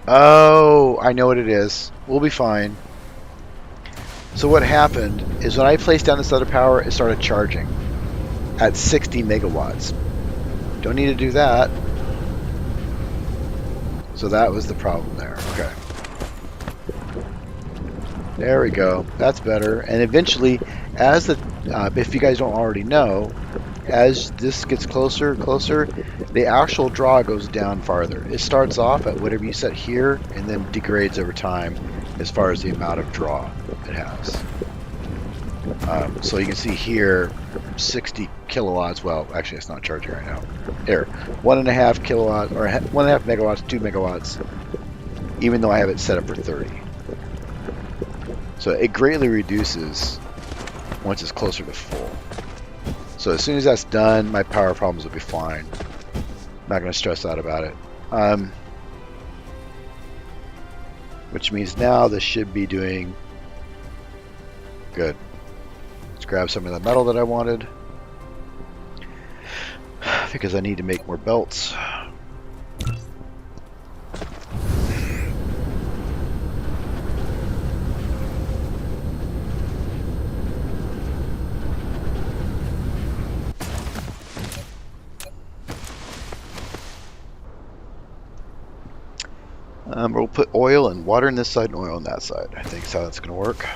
Oh, I know what it is. We'll be fine. So what happened is when I placed down this other power, it started charging at 60 megawatts. Don't need to do that. So that was the problem there. Okay. There we go. That's better. And eventually, as the if you guys don't already know, as this gets closer and closer, the actual draw goes down farther. It starts off at whatever you set here, and then degrades over time as far as the amount of draw it has. So you can see here, 60 kilowatts. Well, actually, it's not charging right now. There, 1.5 kilowatts or 1.5 megawatts, 2 megawatts. Even though I have it set up for 30. So it greatly reduces once it's closer to full. So as soon as that's done, my power problems will be fine. I'm not going to stress out about it. Which means now this should be doing good. Let's grab some of the metal that I wanted because I need to make more belts. We'll put oil and water on this side and oil on that side. I think that's how that's going to work.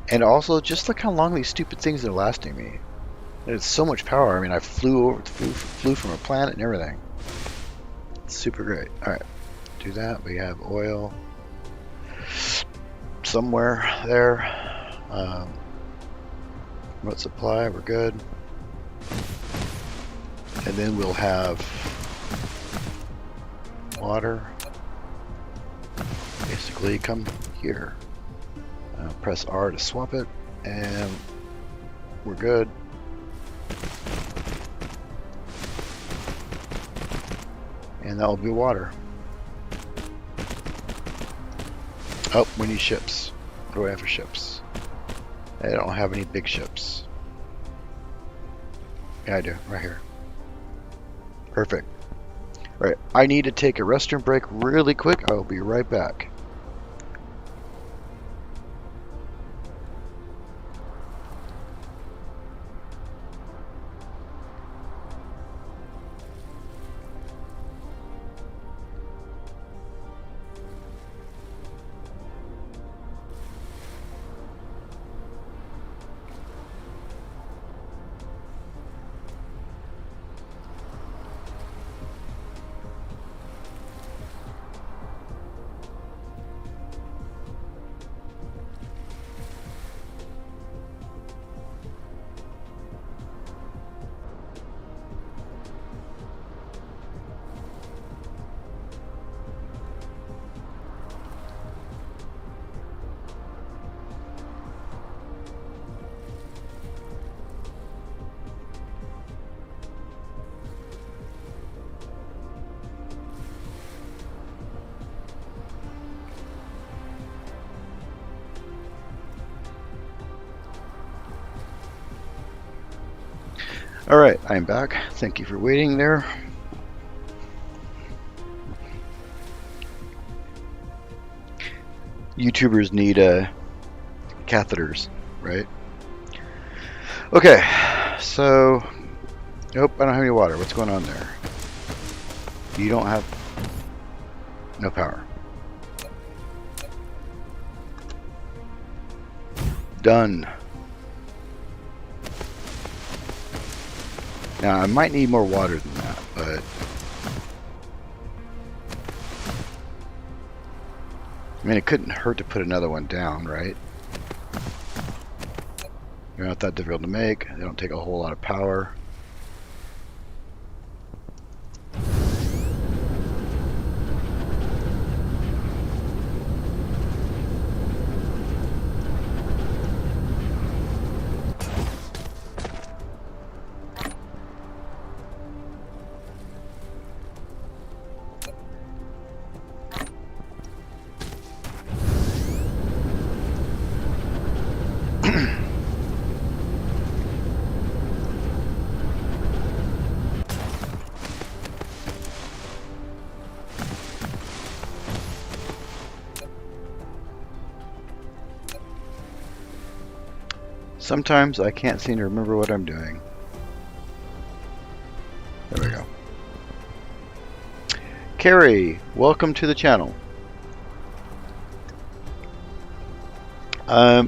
And also, just look how long these stupid things are lasting me. It's so much power. I mean, I flew from a planet and everything. It's super great. All right, do that. We have oil somewhere there. Remote supply, we're good. And then we'll have water. Basically, come here. Press R to swap it, and we're good. And that will be water. Oh, we need ships. What do I have for ships? I don't have any big ships. Yeah, I do, right here. Perfect. All right, I need to take a restroom break really quick. I'll be right back. Alright, I'm back. Thank you for waiting there. YouTubers need catheters, right? Okay, so... Nope, I don't have any water. What's going on there? You don't have... No power. Done. Now, I might need more water than that, but... I mean, it couldn't hurt to put another one down, right? They're not that difficult to make. They don't take a whole lot of power. Sometimes I can't seem to remember what I'm doing. There we go. Carrie, welcome to the channel.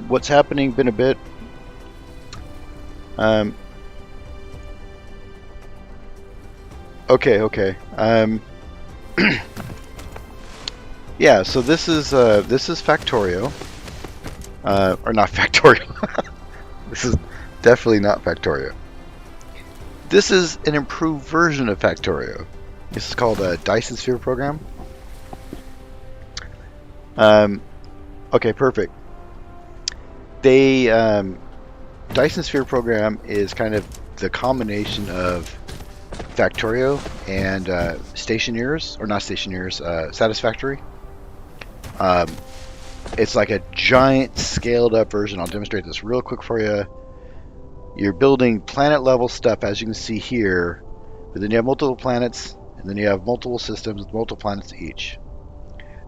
What's happening? Been a bit. Okay. Yeah. So this is Factorio, or not Factorio. This is definitely not Factorio. This is an improved version of Factorio. This is called a Dyson Sphere Program. Okay, perfect. Dyson Sphere Program is kind of the combination of Factorio and Stationeers, or not Stationeers, Satisfactory. It's like a giant scaled up version. I'll demonstrate this real quick for you. You're building planet level stuff, as you can see here, but then you have multiple planets, and then you have multiple systems with multiple planets each.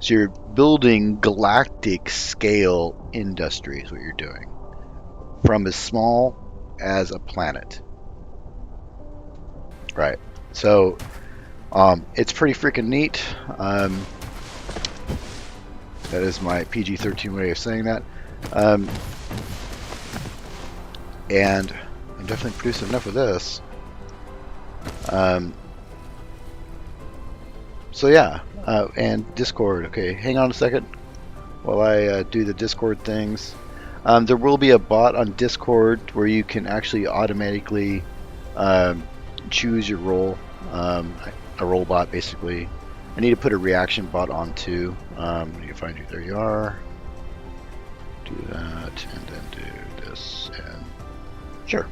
So you're building galactic scale industry is what you're doing, from as small as a planet. Right. So it's pretty freaking neat. That is my PG-13 way of saying that. And I'm definitely producing enough of this. So yeah, and Discord. Okay, hang on a second while I do the Discord things. There will be a bot on Discord where you can actually automatically choose your role. A role bot, basically. I need to put a reaction bot on too. I need to find you. There you are. Do that, and then do this, and sure,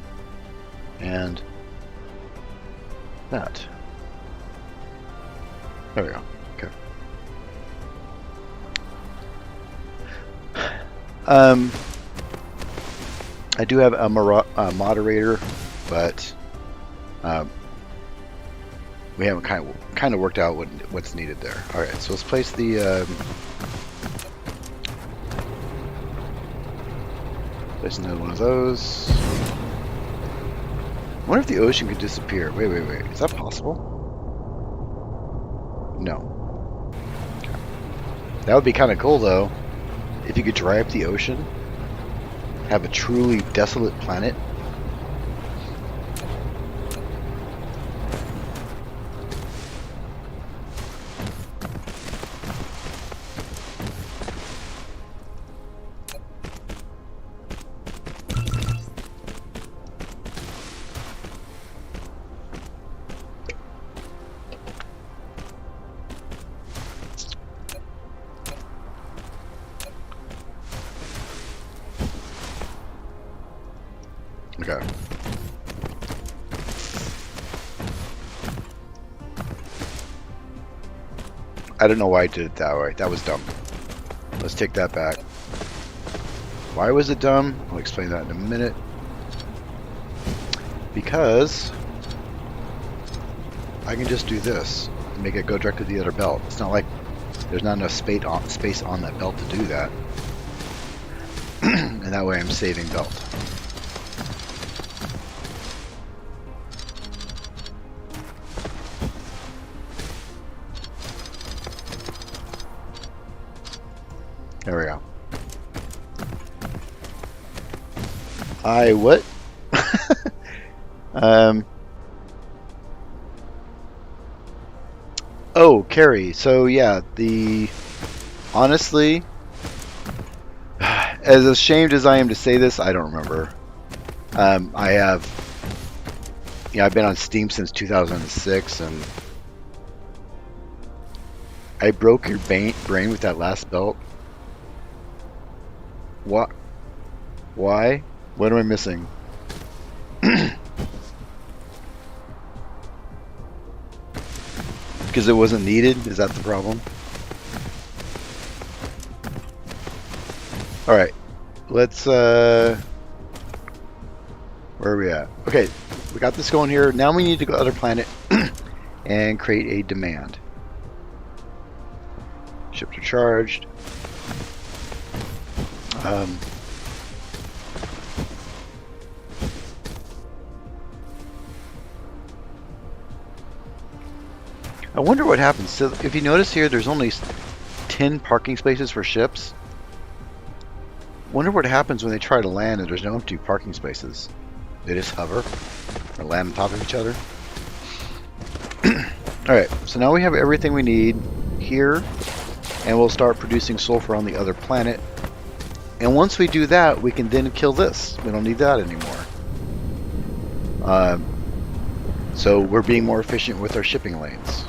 and that. There we go. Okay. I do have a moderator, but we haven't kind of worked out what's needed there. All right, so let's place the place another one of those. I wonder if the ocean could disappear. Wait. Is that possible? No. Okay. That would be kind of cool though, if you could dry up the ocean, have a truly desolate planet. Okay. I don't know why I did it that way. That was dumb. Let's take that back. Why was it dumb? I'll explain that in a minute. because I can just do this and make it go directly to the other belt. It's not like there's not enough space on that belt to do that. And that way I'm saving belt. There we go. What? Oh, Carrie. So yeah, honestly, as ashamed as I am to say this, I don't remember. I've been on Steam since 2006, and I broke your brain with that last belt. What? Why? What am I missing? Because it wasn't needed? Is that the problem? Alright. Let's, where are we at? Okay, we got this going here. Now we need to go to the other planet and create a demand. Ships are charged. I wonder what happens. So if you notice here, there's only 10 parking spaces for ships. Wonder what happens when they try to land and there's no empty parking spaces. They just hover or land on top of each other. Alright, so now we have everything we need here, and we'll start producing sulfur on the other planet. And once we do that, we can then kill this. We don't need that anymore. So we're being more efficient with our shipping lanes.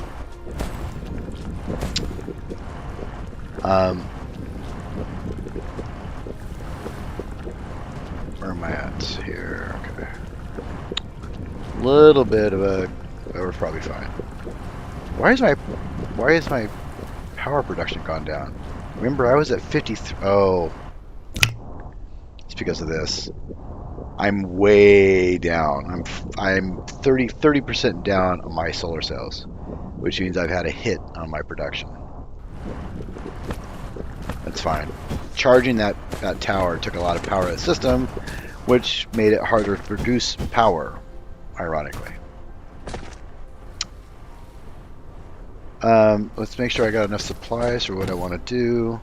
Where am I at here? Okay. Little bit of a... we're probably fine. Why is my power production gone down? Remember, I was at 53. Oh. It's because of this. I'm way down. I'm 30% down on my solar cells, which means I've had a hit on my production. That's fine. Charging that tower took a lot of power out of the system, which made it harder to produce power, ironically. Let's make sure I got enough supplies for what I want to do.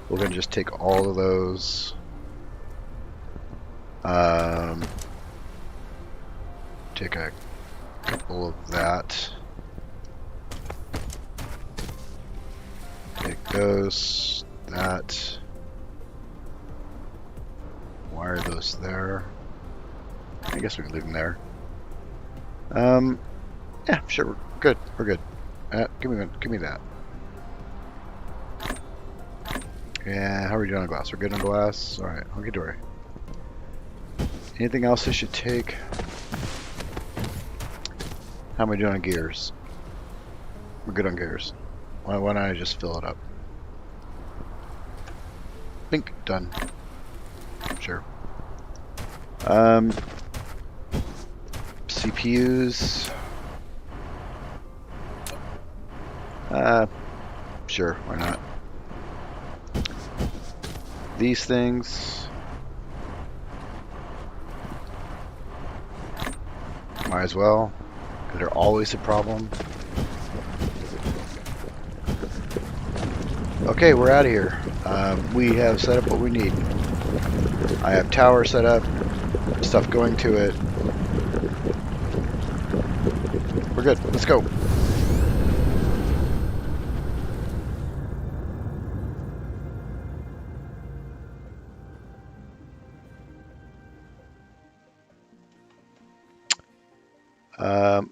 We're going to just take all of those. Take a couple of that. Take those, that. Wire those there. I guess we can leave them there. Yeah, sure, we're good. We're good. Give me that. Yeah, how are we doing on glass? We're good on glass. All right, hunky dory. Anything else I should take? How am I doing on gears? We're good on gears. Why don't I just fill it up? Bink, done. Sure. CPUs. Sure, why not? These things. Might as well, because they're always a problem. Okay, we're out of here. We have set up what we need. I have tower set up, stuff going to it. We're good. Let's go.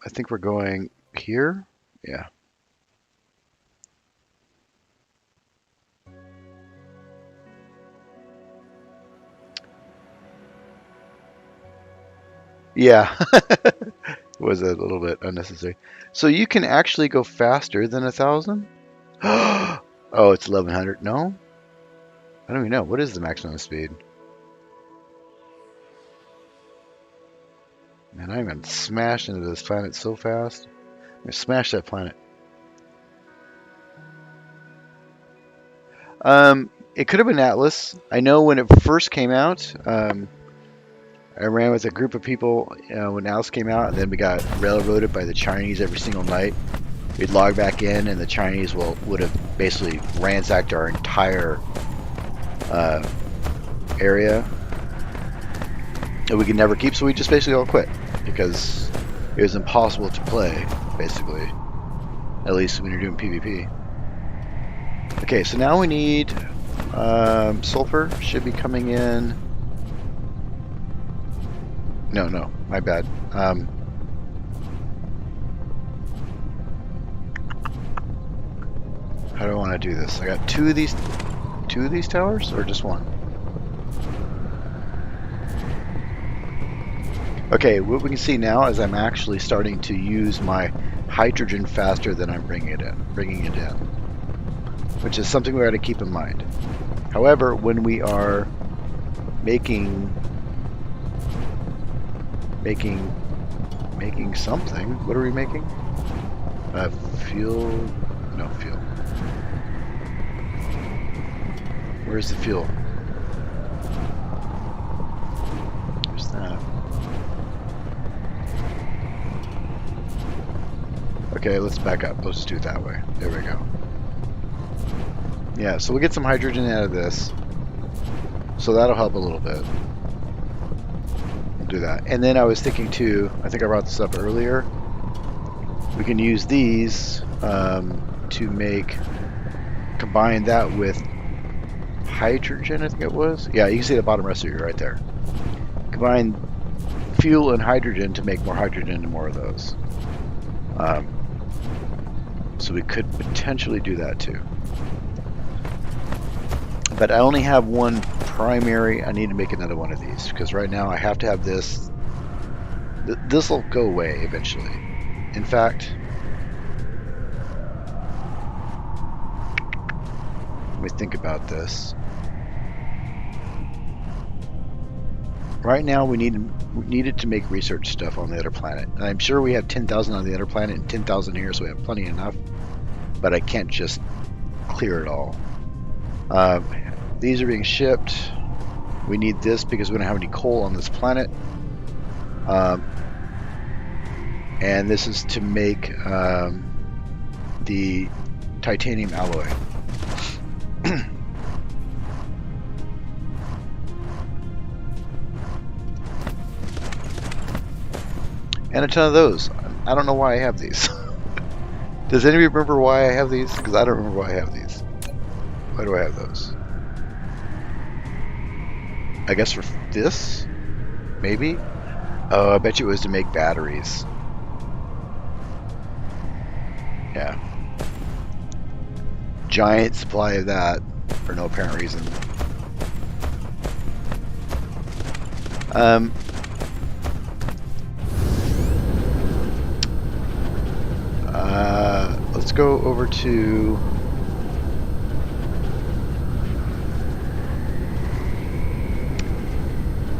I think we're going here. Yeah. Yeah. It was a little bit unnecessary. So you can actually go faster than 1,000? Oh, it's 1,100. No? I don't even know. What is the maximum speed? Man, I'm gonna smash into this planet so fast. I'm gonna smash that planet. It could have been Atlas. I know when it first came out, I ran with a group of people when Atlas came out, and then we got railroaded by the Chinese every single night. We'd log back in, and the Chinese would have basically ransacked our entire area that we could never keep, so we just basically all quit because it was impossible to play, basically. At least when you're doing PvP. Okay, so now we need sulfur. Should be coming in. No, my bad. How do I want to do this? I got two of these towers, or just one? Okay, what we can see now is I'm actually starting to use my hydrogen faster than I'm bringing it in, which is something we got to keep in mind. However, when we are making something, what are we making? Fuel? No, fuel. Where's the fuel? Where's that? Okay, let's back up. Let's do it that way. There we go. Yeah, so we'll get some hydrogen out of this. So that'll help a little bit. We'll do that. And then I was thinking too, I think I brought this up earlier, we can use these to combine that with hydrogen, I think it was. Yeah, you can see the bottom recipe right there. Combine fuel and hydrogen to make more hydrogen and more of those. So we could potentially do that too. But I only have one primary. I need to make another one of these because right now I have to have this. This will go away eventually. In fact, let me think about this. Right now we needed to make research stuff on the other planet. And I'm sure we have 10,000 on the other planet and 10,000 here, so we have plenty enough. But I can't just clear it all. These are being shipped. We need this because we don't have any coal on this planet. And this is to make the titanium alloy. And a ton of those. I don't know why I have these. Does anybody remember why I have these? Because I don't remember why I have these. Why do I have those? I guess for this? Maybe? Oh, I bet you it was to make batteries. Yeah. Giant supply of that for no apparent reason. Let's go over to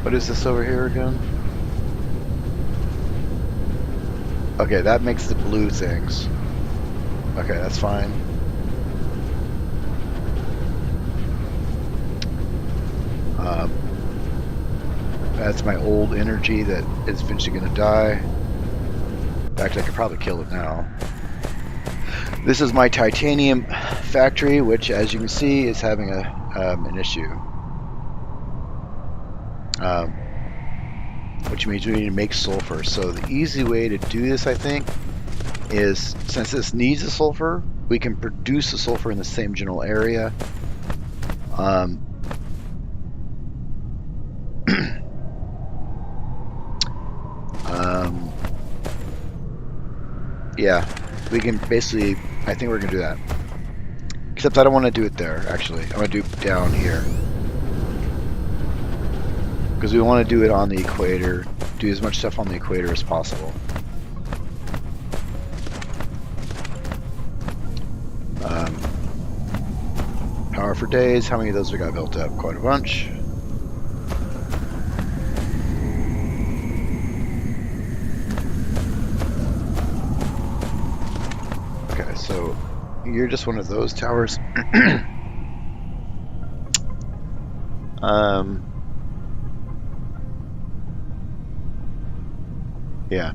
what is this over here again? Okay, that makes the blue things. Okay, that's fine. That's my old energy that is eventually going to die. In fact, I could probably kill it now. This is my titanium factory, which, as you can see, is having an issue. Which means we need to make sulfur. So the easy way to do this, I think, is since this needs the sulfur, we can produce the sulfur in the same general area. Yeah, we can basically, I think we're going to do that. Except I don't want to do it there, actually. I want to do it down here. Because we want to do it on the equator, do as much stuff on the equator as possible. Power for days, how many of those we got built up? Quite a bunch. So you're just one of those towers. Yeah.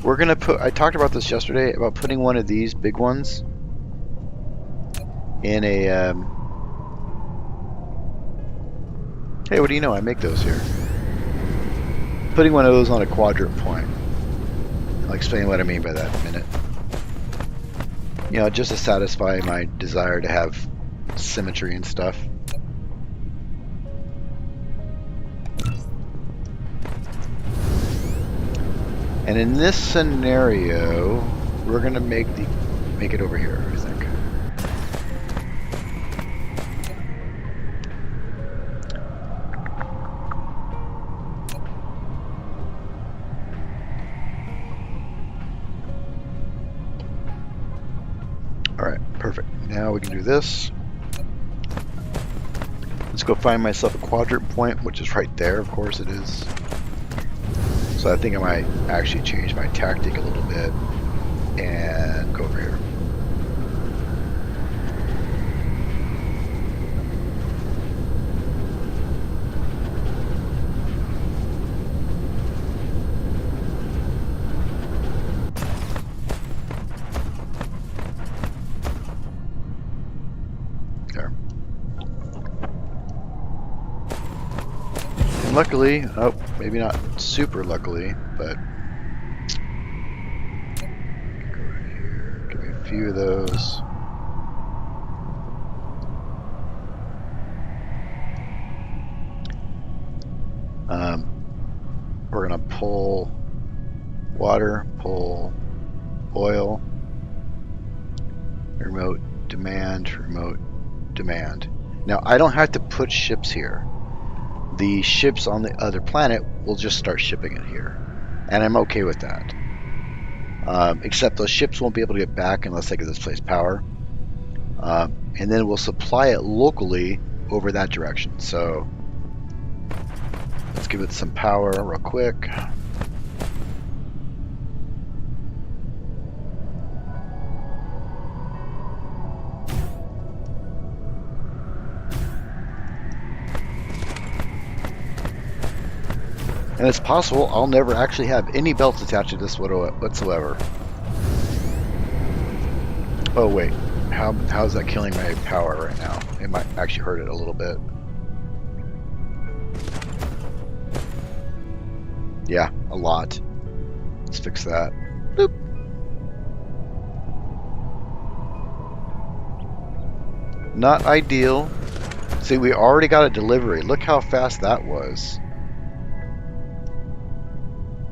We're gonna put, I talked about this yesterday, about putting one of these big ones in a, hey, what do you know? I make those here. Putting one of those on a quadrant point. I'll explain what I mean by that in a minute. You know, just to satisfy my desire to have symmetry and stuff. And in this scenario, we're gonna make it over here, I think. All right, perfect. Now we can do this. Let's go find myself a quadrant point, which is right there. Of course it is. So I think I might actually change my tactic a little bit and go over here. There. And luckily, oh, maybe not super luckily, but go right here. Give me a few of those. We're gonna pull water, pull oil, remote demand, remote demand. Now I don't have to put ships here. The ships on the other planet will just start shipping it here, and I'm okay with that. Except those ships won't be able to get back unless they get this place power, and then we'll supply it locally over that direction. So let's give it some power real quick. And it's possible I'll never actually have any belts attached to this whatsoever. Oh wait, how's that killing my power right now? It might actually hurt it a little bit. Yeah, a lot. Let's fix that. Boop. Not ideal. See, we already got a delivery. Look how fast that was.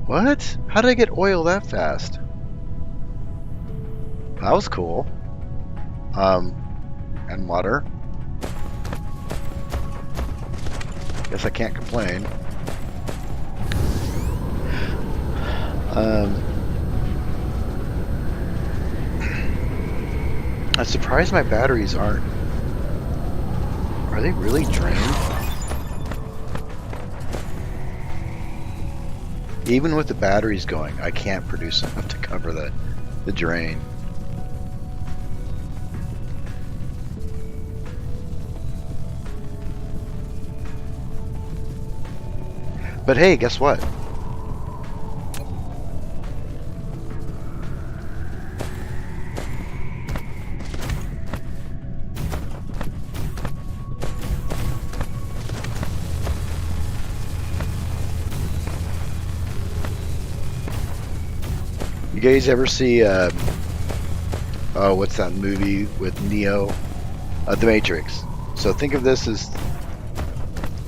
What? How did I get oil that fast? That was cool. And water. Guess I can't complain. I'm surprised my batteries aren't. Are they really drained? Even with the batteries going, I can't produce enough to cover the drain. But hey, guess what? You guys ever see, oh, what's that movie with Neo? The Matrix. So think of this as,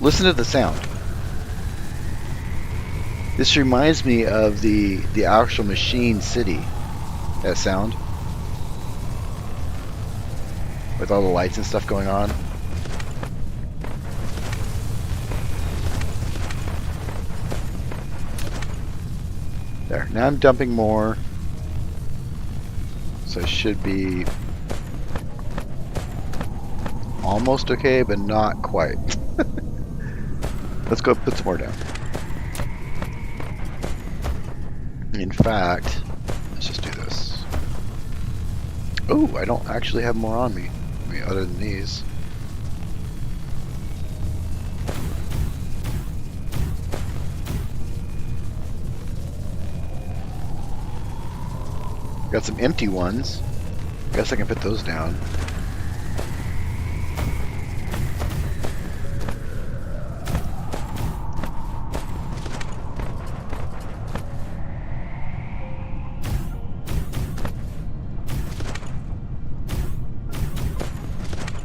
listen to the sound. This reminds me of the actual machine city. That sound. With all the lights and stuff going on. There. Now I'm dumping more. So it should be almost okay, but not quite. Let's go put some more down. In fact, let's just do this. Oh, I don't actually have more on me. I mean, other than these. Got some empty ones. Guess I can put those down.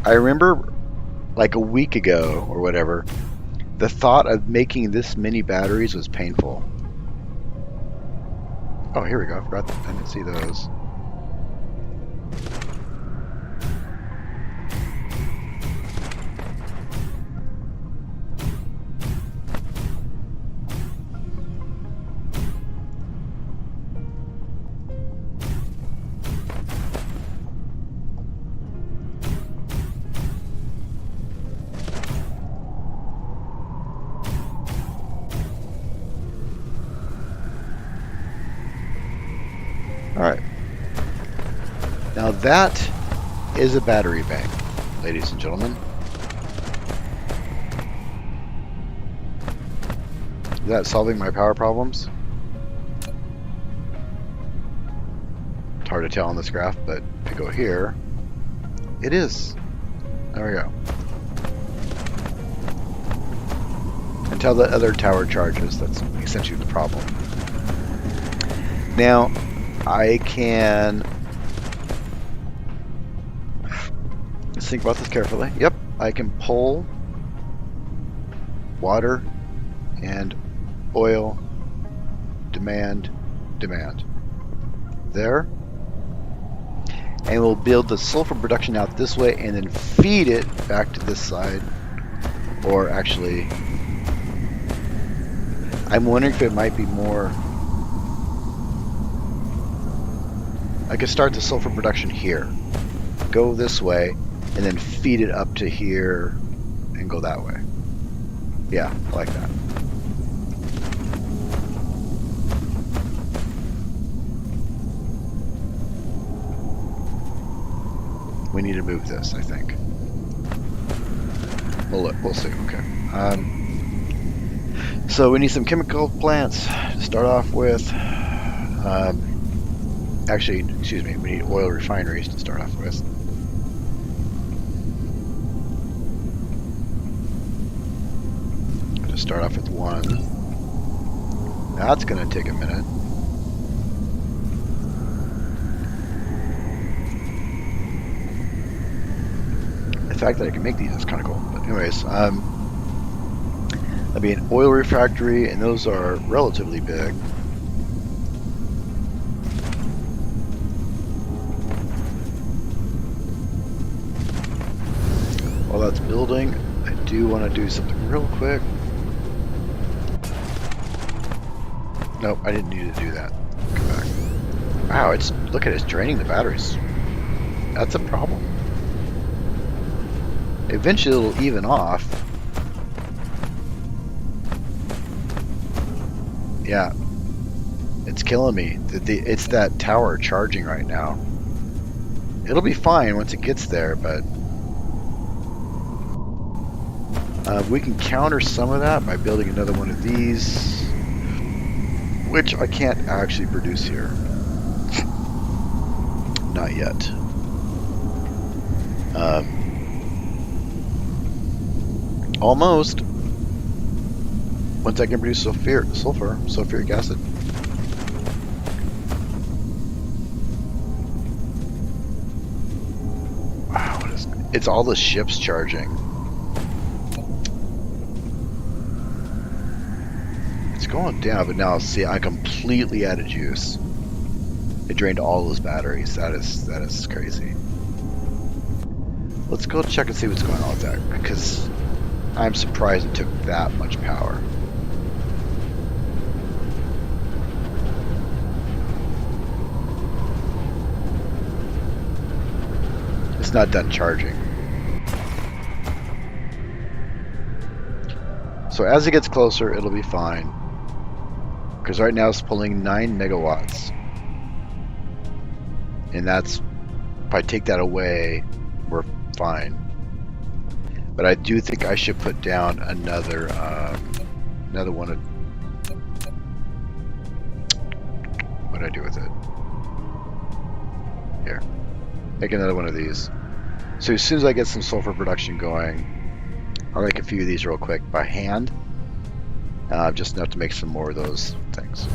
I remember like a week ago or whatever, the thought of making this many batteries was painful. Oh, here we go. I forgot that. I didn't see those. Alright. Now that is a battery bank, ladies and gentlemen. Is that solving my power problems? It's hard to tell on this graph, but if you go here, it is. There we go. Until the other tower charges, that's essentially the problem. Now, I can... Let's think about this carefully. Yep, I can pull water and oil, demand. There. And we'll build the sulfur production out this way and then feed it back to this side. Or actually, I'm wondering if it might be more... I could start the sulfur production here, go this way, and then feed it up to here and go that way. Yeah, I like that. We need to move this, I think. We'll see. Okay. So we need some chemical plants to start off with. Actually, excuse me, we need oil refineries to start off with. Just start off with one. That's going to take a minute. The fact that I can make these is kind of cool. But anyways, that'd be an oil refractory, and those are relatively big. While that's building, I do want to do something real quick. Nope, I didn't need to do that. Come back. Wow, look at it, it's draining the batteries. That's a problem. Eventually it'll even off. Yeah, it's killing me. It's that tower charging right now. It'll be fine once it gets there, but we can counter some of that by building another one of these, which I can't actually produce here. Not yet. Almost. Once I can produce sulfuric acid. Wow, it's all the ships charging. It's going down, but now see, I completely out of juice. It drained all those batteries. That is crazy. Let's go check and see what's going on with that, because I'm surprised it took that much power. It's not done charging. So as it gets closer, it'll be fine. Because right now it's pulling 9 megawatts. And that's If I take that away, we're fine. But I do think I should put down another one of... What do I do with it? Here. Make another one of these. So as soon as I get some sulfur production going, I'll make a few of these real quick by hand. Just enough to make some more of those things.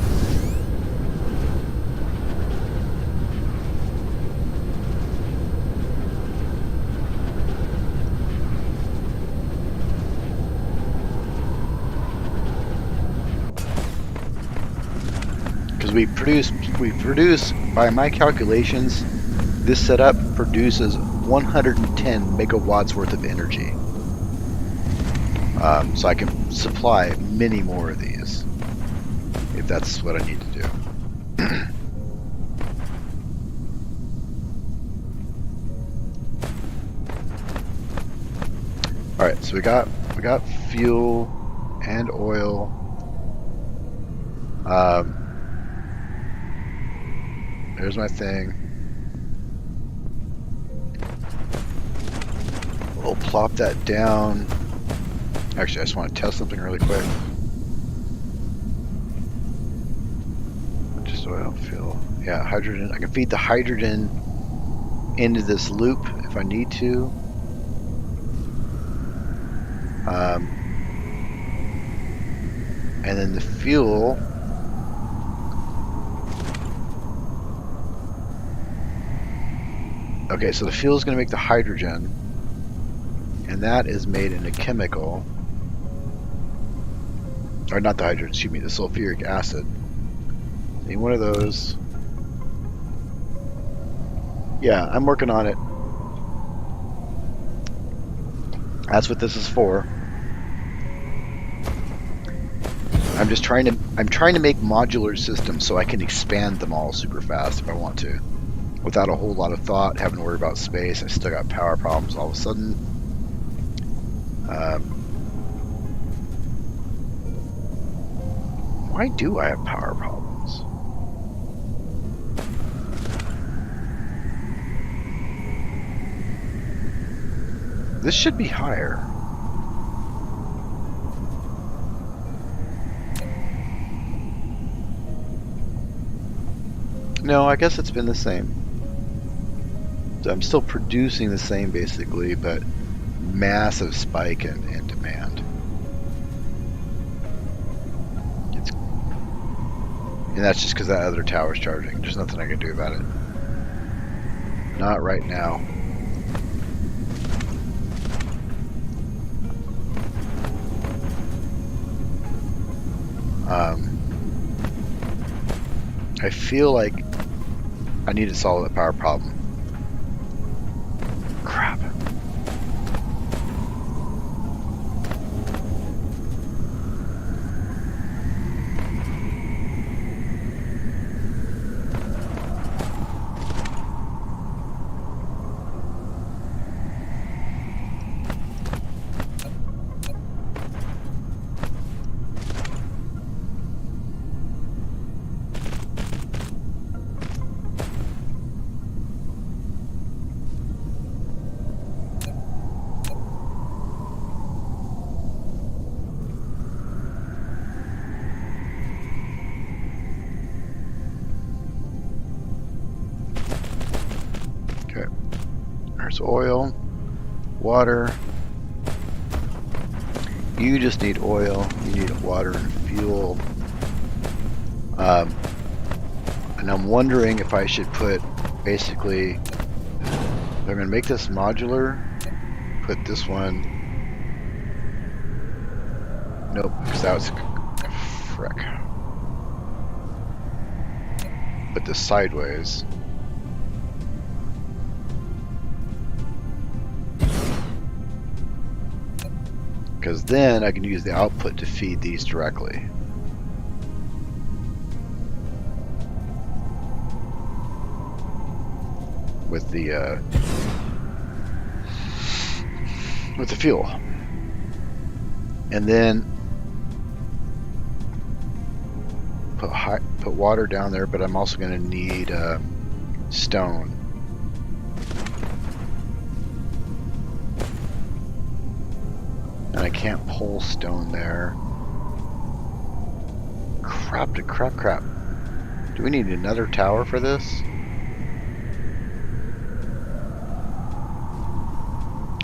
Because we produce, by my calculations, this setup produces 110 megawatts worth of energy. So I can supply many more of these, if that's what I need to do. All right, so we got fuel and oil. There's my thing. We'll plop that down. Actually, I just want to test something really quick. Just oil, fuel. Yeah, hydrogen. I can feed the hydrogen into this loop if I need to. And then the fuel. Okay, so the fuel is going to make the hydrogen, and that is made in a chemical, or not the hydrogen, excuse me, the sulfuric acid. Need one of those. Yeah, I'm working on it. That's what this is for. I'm trying to make modular systems so I can expand them all super fast if I want to, without a whole lot of thought, having to worry about space. I still got power problems all of a sudden. Why do I have power problems? This should be higher. No, I guess it's been the same. So I'm still producing the same basically, but massive spike in demand. And that's just because that other tower's charging. There's nothing I can do about it. Not right now. I feel like I need to solve the power problem. Crap. There's oil, water. You just need oil. You need water and fuel. And I'm wondering if I should put basically, if I'm going to make this modular, put this one. Nope, because that was frick. Put this sideways. Because then I can use the output to feed these directly. With the fuel. And then put water down there, but I'm also going to need stone. And I can't pull stone there. Crap. Do we need another tower for this?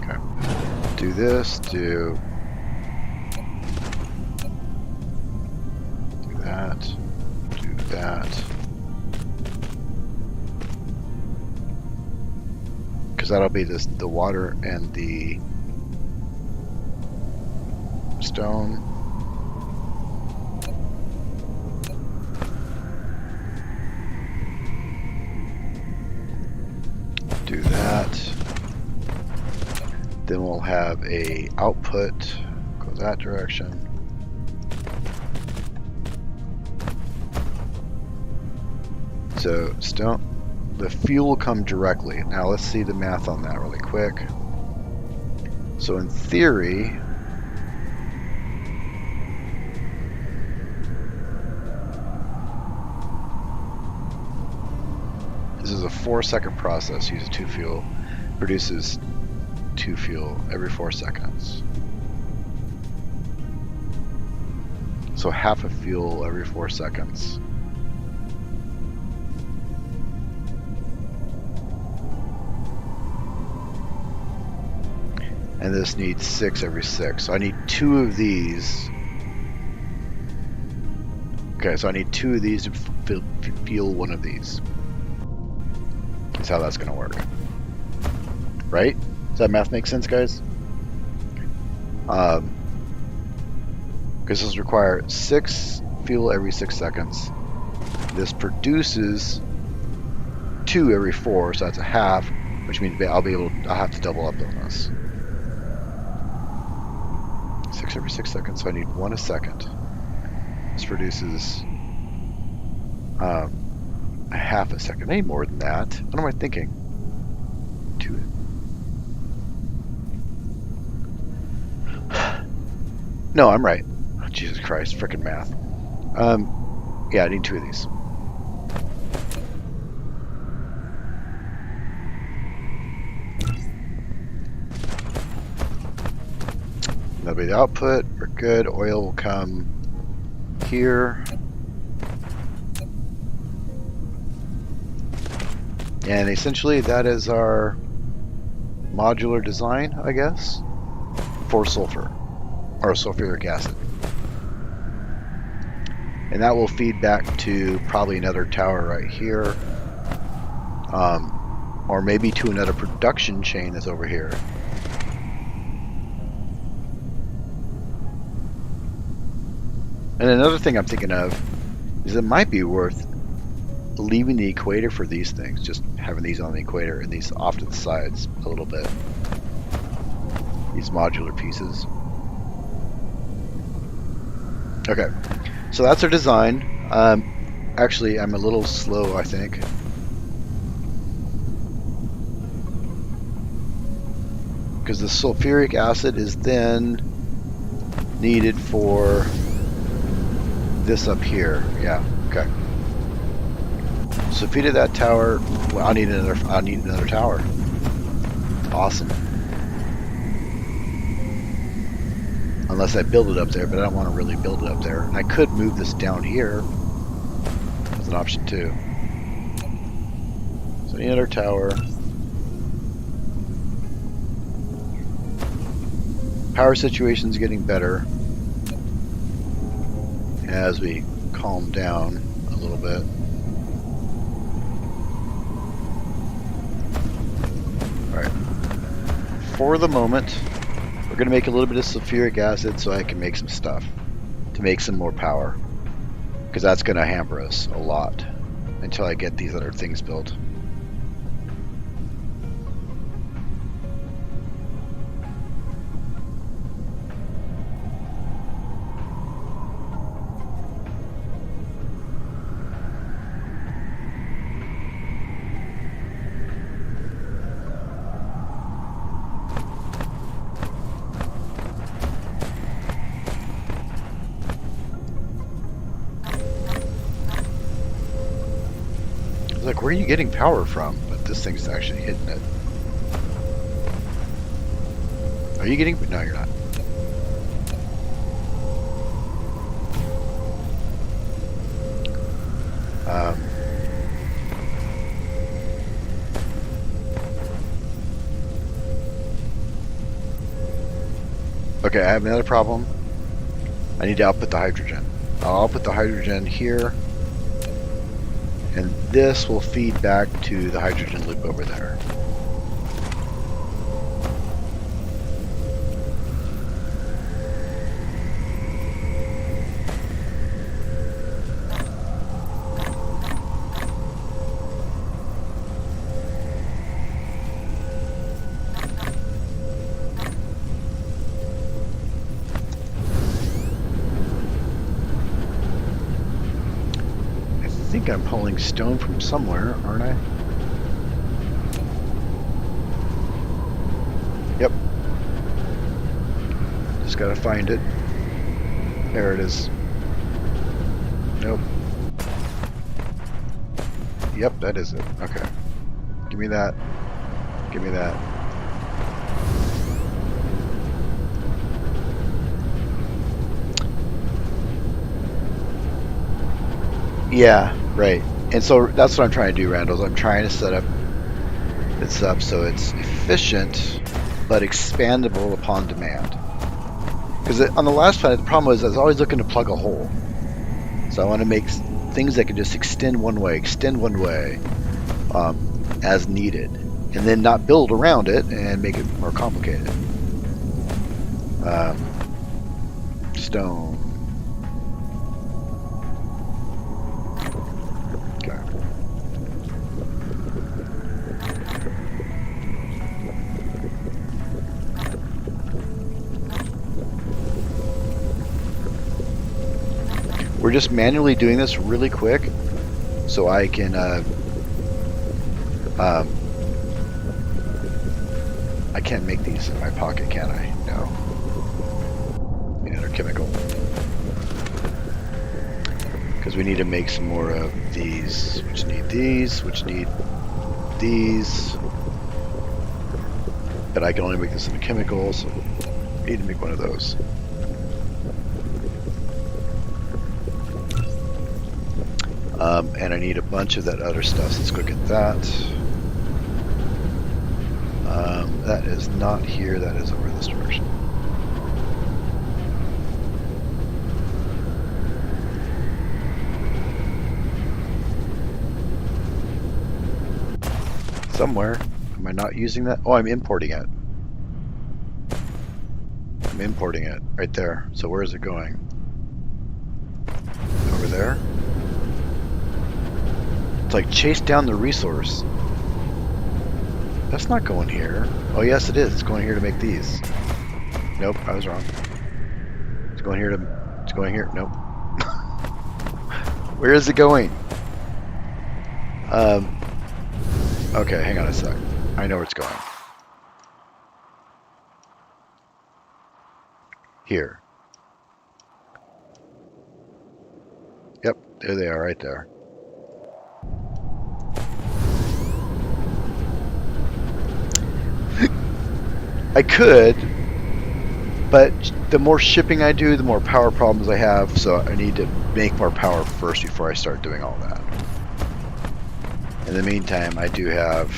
Okay. Do this, do that, do that. Because that'll be this, the water and the stone. Do that. Then we'll have a output, go that direction. So stone, the fuel will come directly. Now let's see the math on that really quick. So in theory, this is a 4-second process. Uses 2 fuel, produces 2 fuel every 4 seconds. So half a fuel every 4 seconds. And this needs 6 every 6. So I need 2 of these. Okay, so I need 2 of these to fuel 1 of these. That's how that's going to work. Right? Does that math make sense, guys? Because this require 6 fuel every 6 seconds. This produces 2 every 4, so that's a half, which means I'll have to double up on this. 6 every 6 seconds, so I need 1 a second. This produces a half a second. I need more than that. What am I thinking? 2. No, I'm right. Oh, Jesus Christ, frickin' math. Yeah, I need 2 of these. That'll be the output. We're good. Oil will come here. And essentially that is our modular design, I guess, for sulfur, or sulfuric acid. And that will feed back to probably another tower right here, or maybe to another production chain that's over here. And another thing I'm thinking of is it might be worth leaving the equator for these things, just having these on the equator and these off to the sides a little bit. These modular pieces. Okay, so that's our design. Actually, I'm a little slow, I think. Because the sulfuric acid is then needed for this up here. Yeah, okay. So feed it that tower. Well, I'll need another tower. Awesome. Unless I build it up there, but I don't want to really build it up there. I could move this down here. That's an option too. So another tower. Power situation's getting better as we calm down a little bit. Alright. For the moment, we're going to make a little bit of sulfuric acid so I can make some stuff to make some more power. Because that's going to hamper us a lot until I get these other things built. Like, where are you getting power from? But this thing's actually hitting it. Are you getting? No, you're not. Um, okay, I have another problem. I need to output the hydrogen. I'll output the hydrogen here, and this will feed back to the hydrogen loop over there. I think I'm pulling stone from somewhere, aren't I? Yep. Just gotta find it. There it is. Nope. Yep, that is it. Okay. Give me that. Give me that. Yeah, right. And so that's what I'm trying to do, Randall. Is I'm trying to set up this up so it's efficient but expandable upon demand. Because on the last planet, the problem was I was always looking to plug a hole. So I want to make things that can just extend one way, as needed, and then not build around it and make it more complicated. Stone. Okay. We're just manually doing this really quick so I can I can't make these in my pocket, can I? No. Yeah, they're chemical. Because we need to make some more of these, which need these, which need these. But I can only make this in a chemical, so I need to make one of those. And I need a bunch of that other stuff, so let's go get that. That is not here, that is over this direction. Somewhere. Am I not using that? Oh, I'm importing it. I'm importing it right there. So where is it going? Over there? It's like chase down the resource. That's not going here. Oh yes it is. It's going here to make these. Nope, I was wrong. It's going here to... It's going here. Nope. Where is it going? Okay, hang on a sec. I know where it's going. Here. Yep, there they are right there. I could, but the more shipping I do, the more power problems I have, so I need to make more power first before I start doing all that. In the meantime, I do have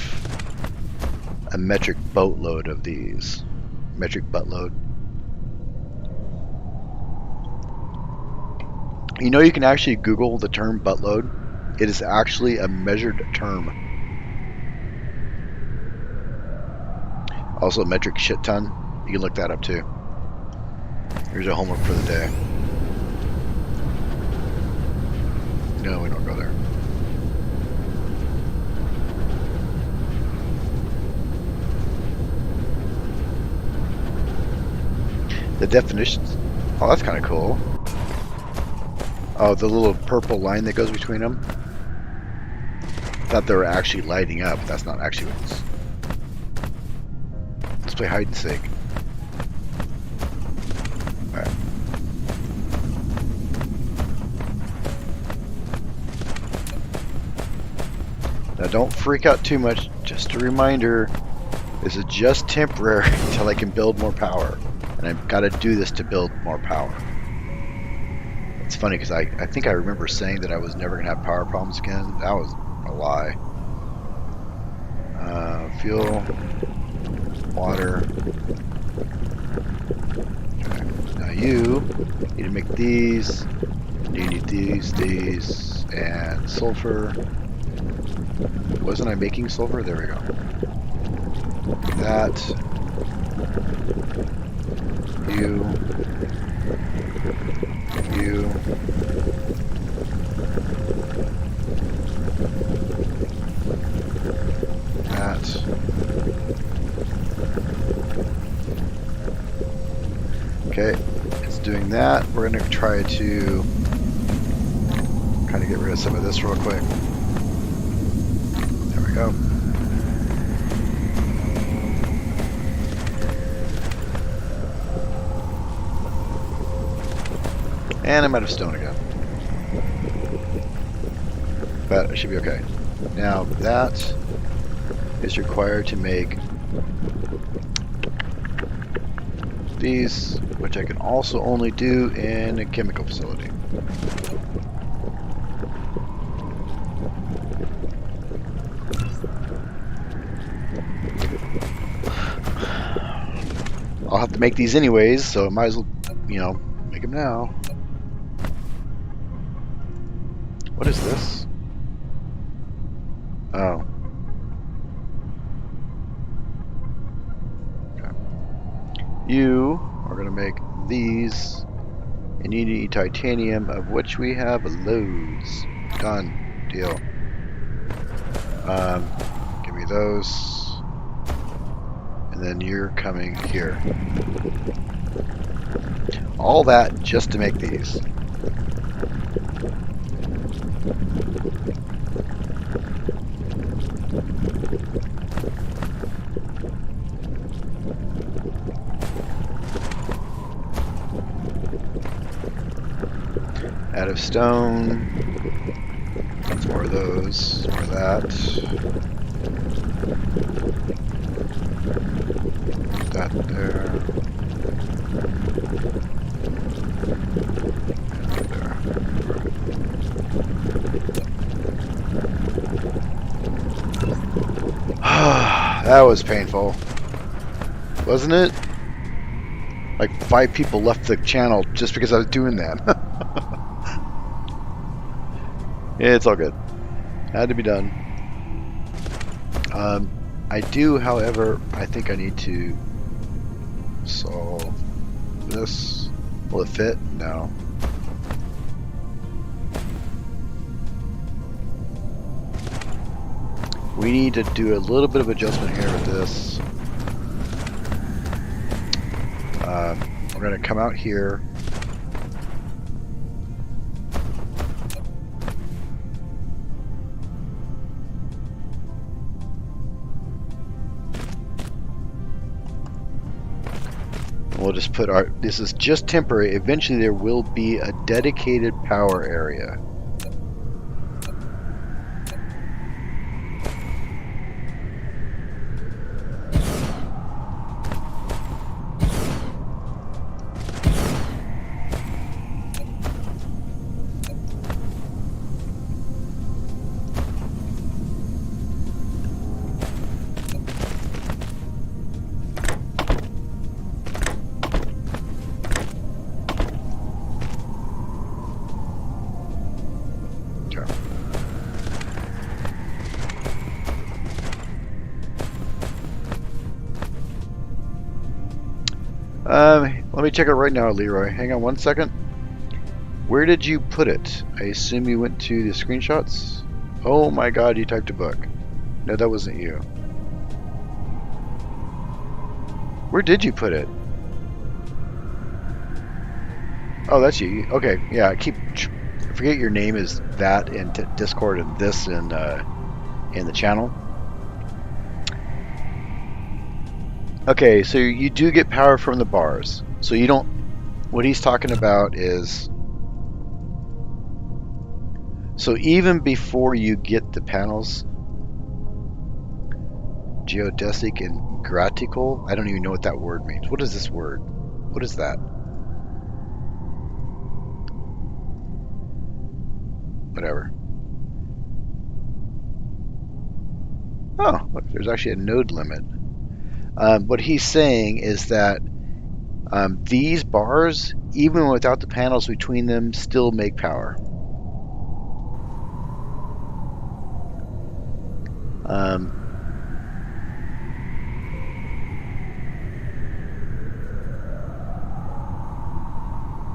a metric boatload of these. Metric buttload. You know, you can actually Google the term buttload. It is actually a measured term. Also, metric shit ton. You can look that up too. Here's your homework for the day. No, we don't go there. The definitions. Oh, that's kind of cool. Oh, the little purple line that goes between them. Thought they were actually lighting up, but that's not actually what it's. Let's play hide and seek. Alright. Now don't freak out too much. Just a reminder, this is just temporary until I can build more power. And I've got to do this to build more power. It's funny because I think I remember saying that I was never going to have power problems again. That was a lie. Fuel, water. Okay. Now you need to make these. You need these, and sulfur. Wasn't I making sulfur? There we go. That. You. That. Okay, it's doing that. We're going to try to kind of get rid of some of this real quick. There we go. And I'm out of stone again. But it should be okay. Now that is required to make these, which I can also only do in a chemical facility. I'll have to make these anyways, so I might as well, you know, make them now. What is this? Oh. Okay. You are going to make these, and you need titanium, of which we have loads. Done. Deal. Give me those. And then you're coming here. All that just to make these. Out of stone. That's more of those. More of that. That there. And there. That was painful. Wasn't it? Like 5 people left the channel just because I was doing that. It's all good. Had to be done. I do, however, I think I need to solve this. Will it fit? No. We need to do a little bit of adjustment here with this. We're going to come out here. We'll just put our, this is just temporary. Eventually there will be a dedicated power area. Let me check it right now, Leroy. Hang on one second. Where did you put it? I assume you went to the screenshots? Oh my god, you typed a book. No, that wasn't you. Where did you put it? Oh, that's you. Okay, yeah, I forget your name is that in Discord and this in the channel. Okay, so you do get power from the bars. So you don't, what he's talking about is, so even before you get the panels, geodesic and gratical, I don't even know what that word means. What is this word? What is that? whatever. Oh, look, there's actually a node limit. What he's saying is that these bars, even without the panels between them, still make power.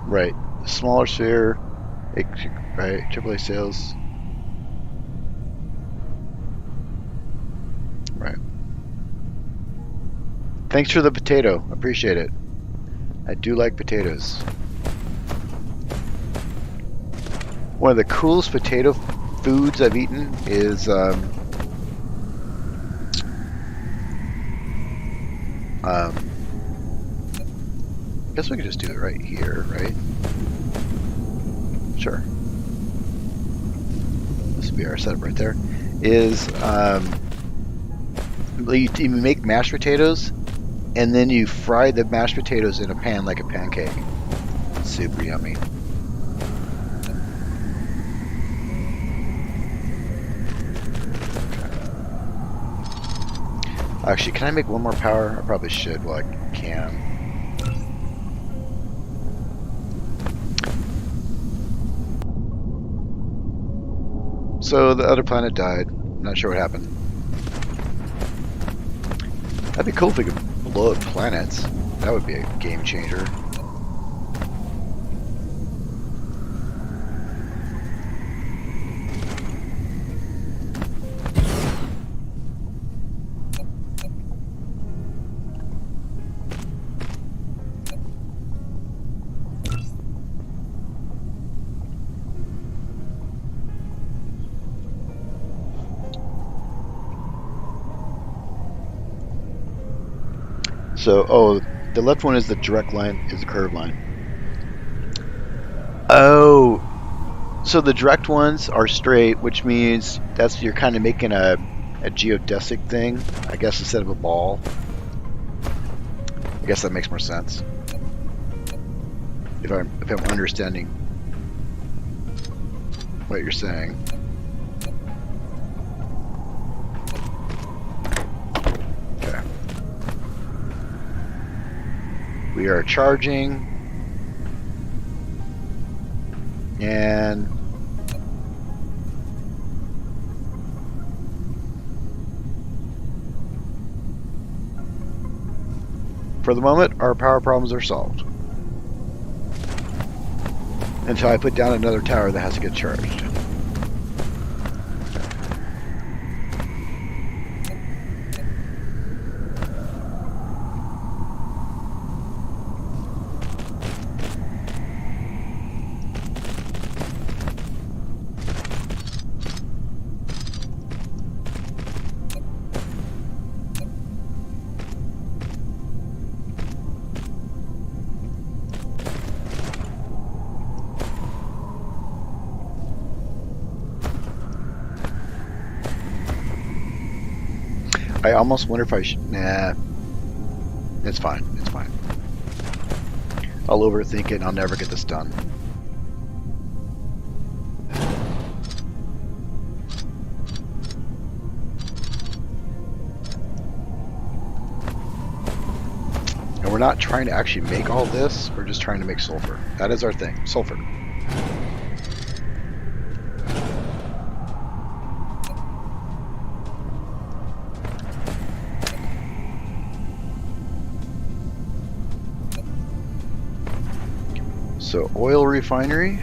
Right. Smaller sphere, right? AAA sales. Right. Thanks for the potato. Appreciate it. I do like potatoes. One of the coolest potato foods I've eaten is I guess we could just do it right here, right? Sure. This would be our setup right there. Is you make mashed potatoes, and then you fry the mashed potatoes in a pan like a pancake. Super yummy. Actually, can I make one more power? I probably should. Well, I can. So the other planet died. I'm not sure what happened. That'd be cool if we could blow up planets. That would be a game changer. So, oh, the left one is the direct line, is the curved line. Oh, so the direct ones are straight, which means you're kind of making a geodesic thing, I guess, instead of a ball. I guess that makes more sense. If I'm understanding what you're saying. Okay. We are charging. And for the moment, our power problems are solved. Until I put down another tower that has to get charged. I almost wonder if I should. Nah. It's fine. It's fine. I'll overthink it and I'll never get this done. And we're not trying to actually make all this, we're just trying to make sulfur. That is our thing. Sulfur. So, oil refinery.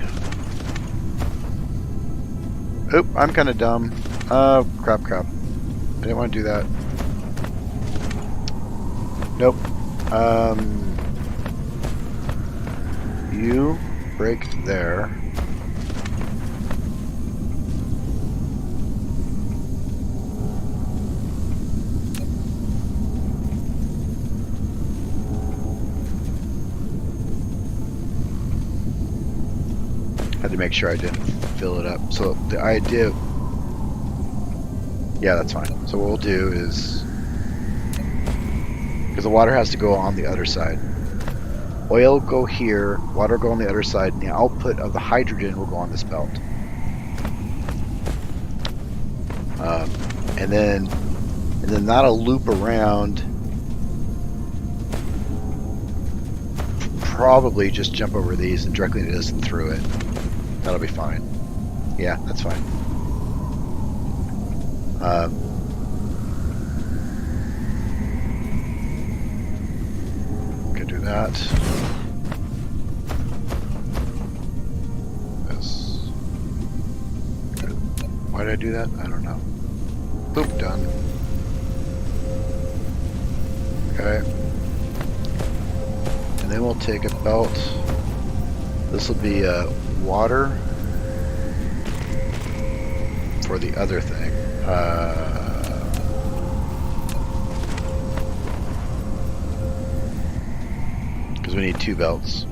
Oop, I'm kind of dumb. Crap. I didn't want to do that. Nope. You break there. Had to make sure I didn't fill it up. So the idea, yeah, that's fine. So what we'll do is, because the water has to go on the other side. Oil go here, water go on the other side, and the output of the hydrogen will go on this belt. and then that'll loop around. Probably just jump over these and directly into this and through it. That'll be fine. Yeah, that's fine. Can do that. This. Why did I do that? I don't know. Boop, done. Okay. And then we'll take a belt. This will be water for the other thing. Because we need 2 belts.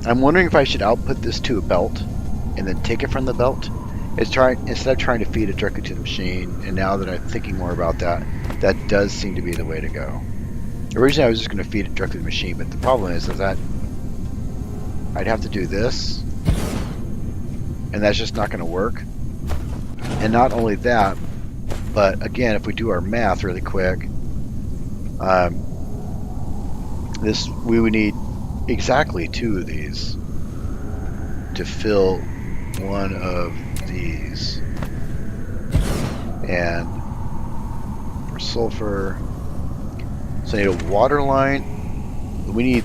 I'm wondering if I should output this to a belt and then take it from the belt. Instead of trying to feed it directly to the machine, and now that I'm thinking more about that, that does seem to be the way to go. Originally I was just going to feed it directly to the machine, but the problem is that I'd have to do this, and that's just not going to work. And not only that, but again, if we do our math really quick, we would need exactly 2 of these to fill one of these. And for sulfur, so I need a water line. We need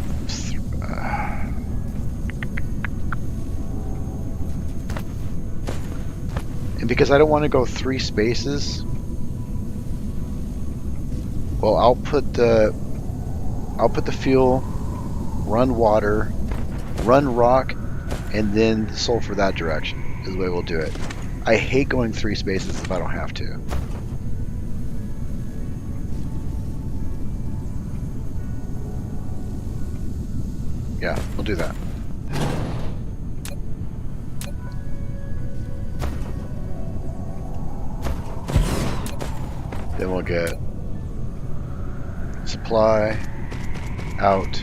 and because I don't want to go 3 spaces, well, I'll put the fuel, run water, run rock, and then sulfur that direction is the way we'll do it. I hate going 3 spaces if I don't have to. Yeah, we'll do that. Then we'll get supply out.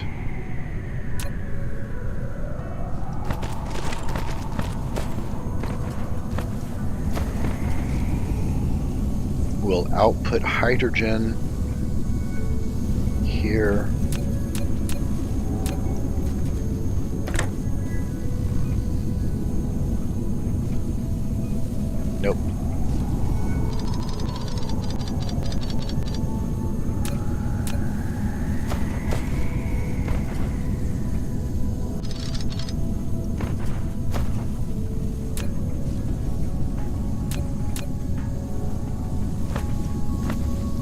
We'll output hydrogen here. Nope.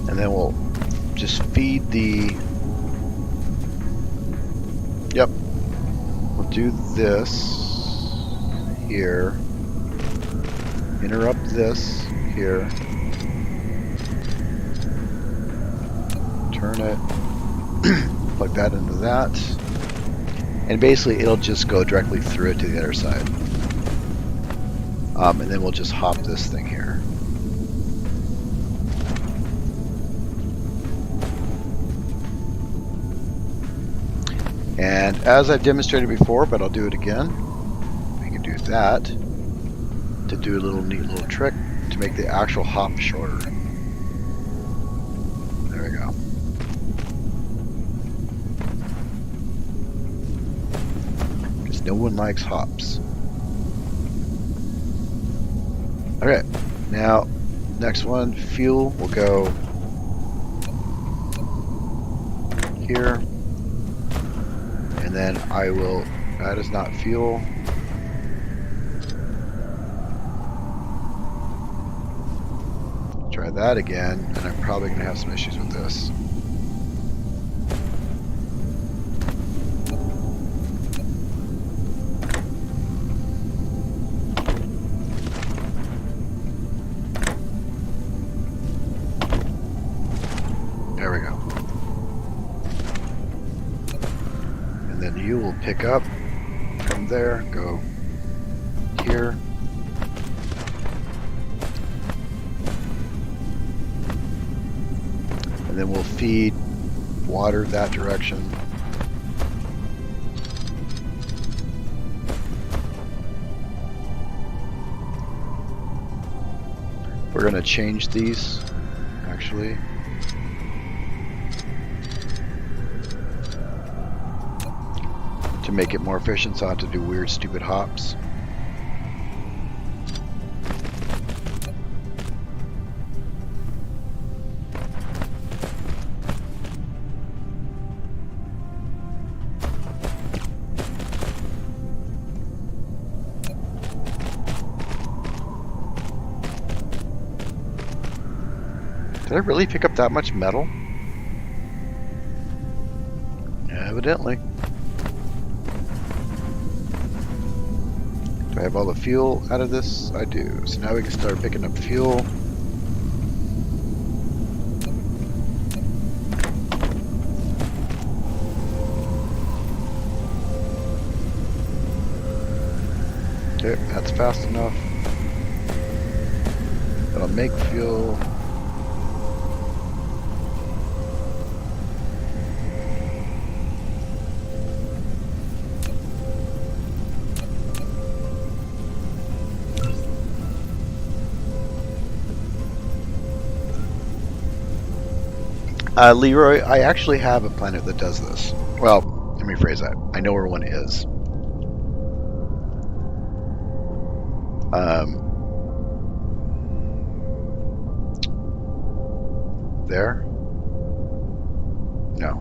And then we'll just feed the... Yep. We'll do this here. Interrupt this here. Turn it. Plug that into that. And basically it'll just go directly through it to the other side. And then we'll just hop this thing here. And as I've demonstrated before, but I'll do it again, we can do that to do a neat little trick to make the actual hop shorter. There we go. Because no one likes hops. Okay, now next one, fuel will go here. And then I will, that is not fuel. Try that again, and I'm probably going to have some issues with this. There we go. Then you will pick up from there, go here. And then we'll feed water that direction. We're going to change these, actually. To make it more efficient, so I have to do weird, stupid hops. Did I really pick up that much metal? Evidently. Do I have all the fuel out of this? I do. So now we can start picking up fuel. Okay, that's fast enough. That'll make fuel. Leroy, I actually have a planet that does this. Well, let me rephrase that. I know where one is. There? No.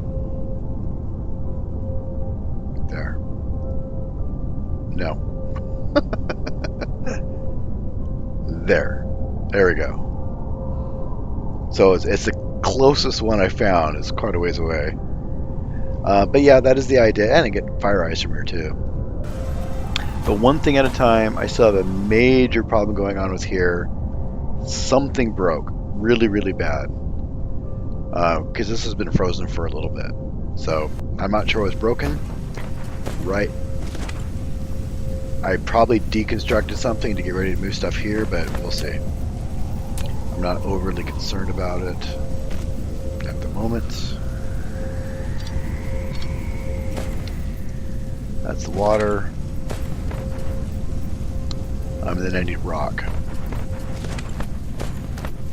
There. No. There. There we go. So it's the closest one I found. It's quite a ways away. But yeah, that is the idea. And I get fire ice from here too. But one thing at a time. I still have a major problem going on with here. Something broke. Really, really bad. Because this has been frozen for a little bit. So I'm not sure what's broken. Right. I probably deconstructed something to get ready to move stuff here, but we'll see. I'm not overly concerned about it at the moment. That's the water. And then I need rock.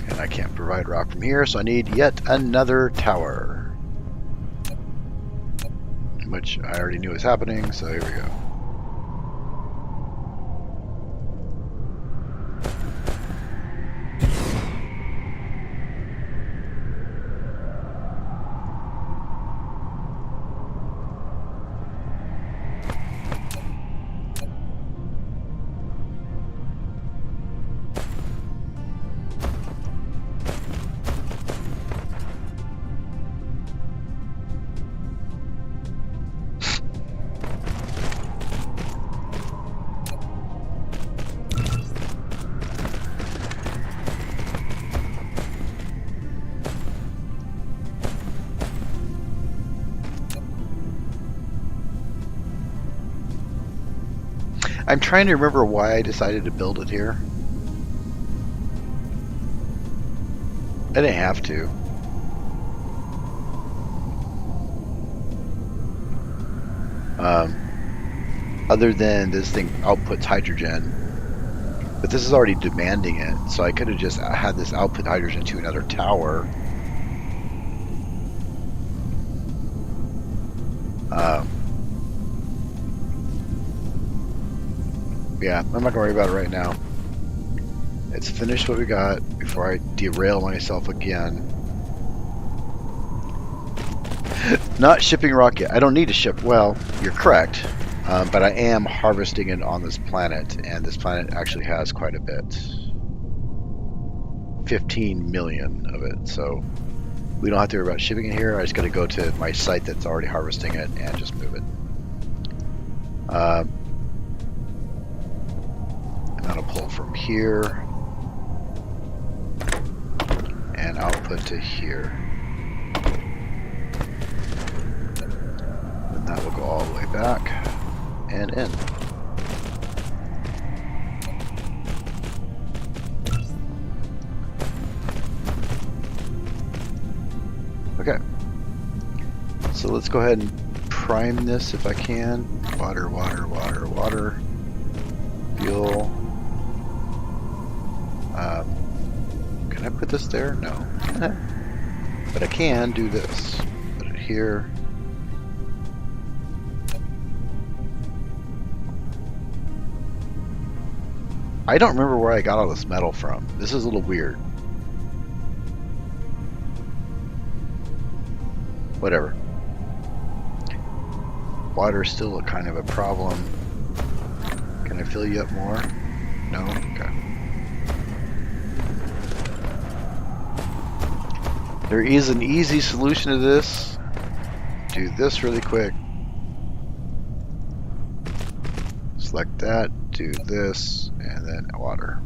And I can't provide rock from here, so I need yet another tower. Which I already knew was happening, so here we go. I'm trying to remember why I decided to build it here. I didn't have to. Other than this thing outputs hydrogen. But this is already demanding it, so I could have just had this output hydrogen to another tower. Yeah, I'm not gonna worry about it right now. Let's finish what we got before I derail myself again. Not shipping rock yet. I don't need to ship. Well, you're correct. But I am harvesting it on this planet, and this planet actually has quite a bit. 15 million of it, so we don't have to worry about shipping it here. I just got to go to my site that's already harvesting it and just move it. And that'll pull from here and output to here. And that will go all the way back and in. Okay. So let's go ahead and prime this if I can. Water, water, water, water. Fuel. Can I put this there? No. But I can do this. Put it here. I don't remember where I got all this metal from. This is a little weird. Whatever. Water's still kind of a problem. Can I fill you up more? No? Okay. There is an easy solution to this. Do this really quick. Select that, do this, and then water.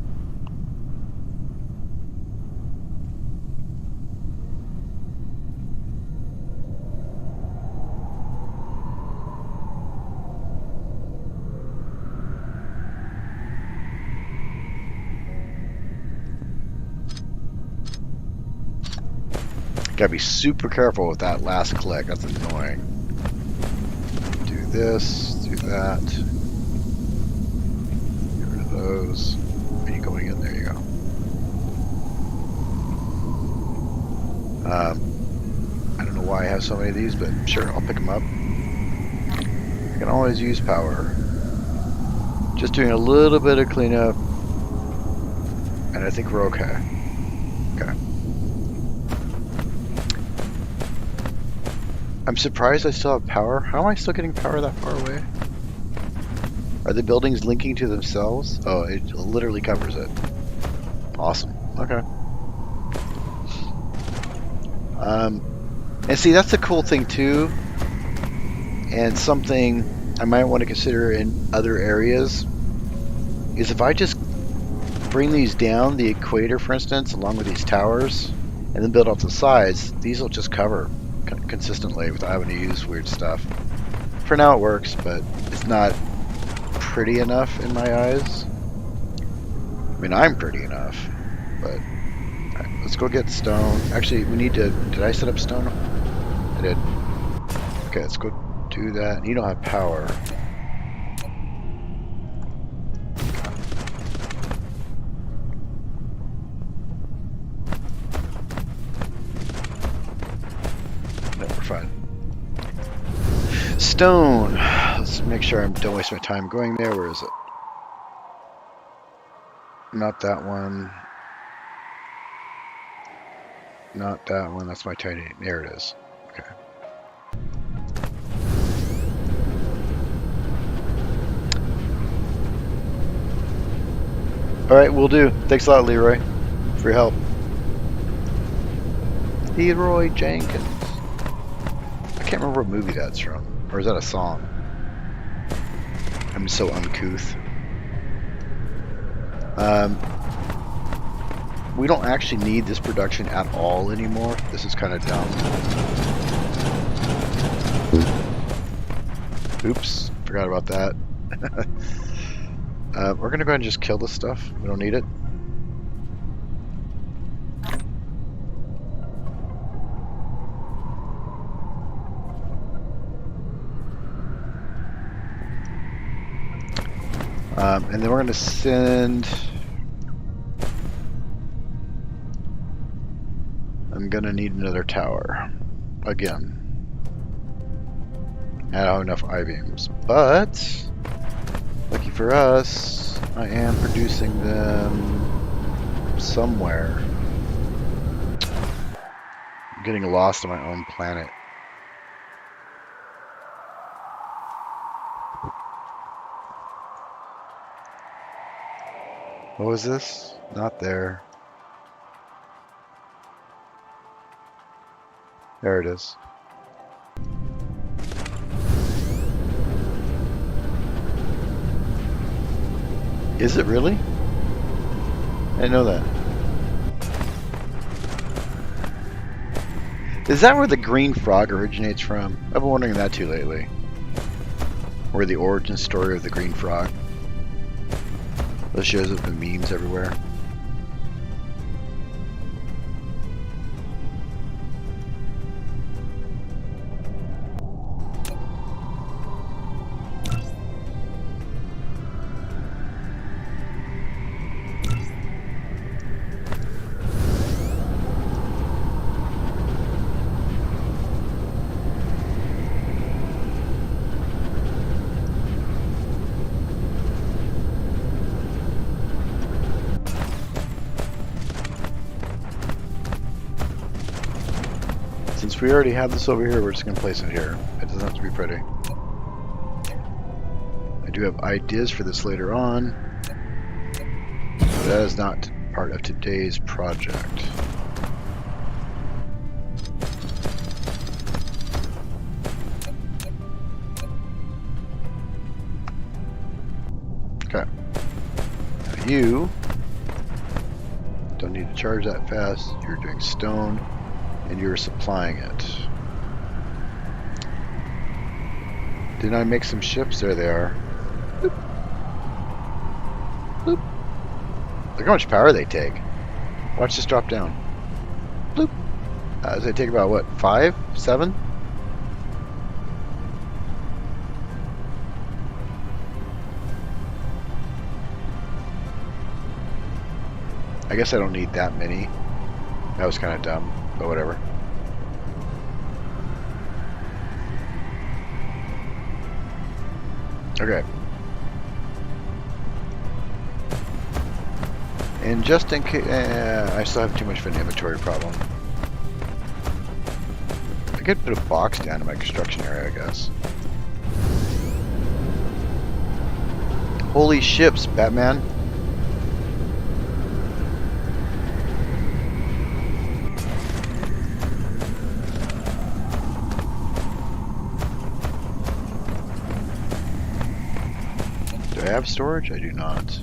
Gotta be super careful with that last click, that's annoying. Do this, do that. Get rid of those. Are you going in? There you go. I don't know why I have so many of these, but sure, I'll pick them up. I can always use power. Just doing a little bit of cleanup, and I think we're okay. Okay. I'm surprised I still have power. How am I still getting power that far away? Are the buildings linking to themselves? Oh, it literally covers it. Awesome. Okay. And see, that's the cool thing too, and something I might want to consider in other areas, is if I just bring these down the equator, for instance, along with these towers, and then build off the sides, these will just cover consistently without having to use weird stuff. For now it works, but it's not pretty enough in my eyes. I mean, I'm pretty enough, but alright, let's go get stone. Actually, we need to, did I set up stone? I did. Okay, let's go do that. You don't have power. Stone. Let's make sure I don't waste my time going there. Where is it? Not that one. Not that one. That's my titanium. There it is. Okay. Alright, we'll do. Thanks a lot, Leroy, for your help. Leroy Jenkins. I can't remember what movie that's from. Or is that a song? I'm so uncouth. We don't actually need this production at all anymore. This is kind of dumb. Oops, forgot about that. We're gonna go ahead and just kill this stuff. We don't need it. And then we're going to send... I'm going to need another tower. Again. I don't have enough I-beams. But, lucky for us, I am producing them somewhere. I'm getting lost on my own planet. What was this? Not there. There it is. Is it really? I didn't know that. Is that where the green frog originates from? I've been wondering that too lately. Or the origin story of the green frog. That shows up in memes everywhere. we already have this over here, we're just going to place it here. It doesn't have to be pretty. I do have ideas for this later on. But that is not part of today's project. Okay. Now you don't need to charge that fast. You're doing stone and you're supplying it. Didn't I make some ships? There they are. Boop. Boop. Look how much power they take. Watch this drop down. Bloop. They take about what, 5, 7? I guess I don't need that many. That was kind of dumb, but whatever. Okay. And just in case, I still have too much of an inventory problem. I could put a box down in my construction area, I guess. Holy ships, Batman. Do I have storage? I do not.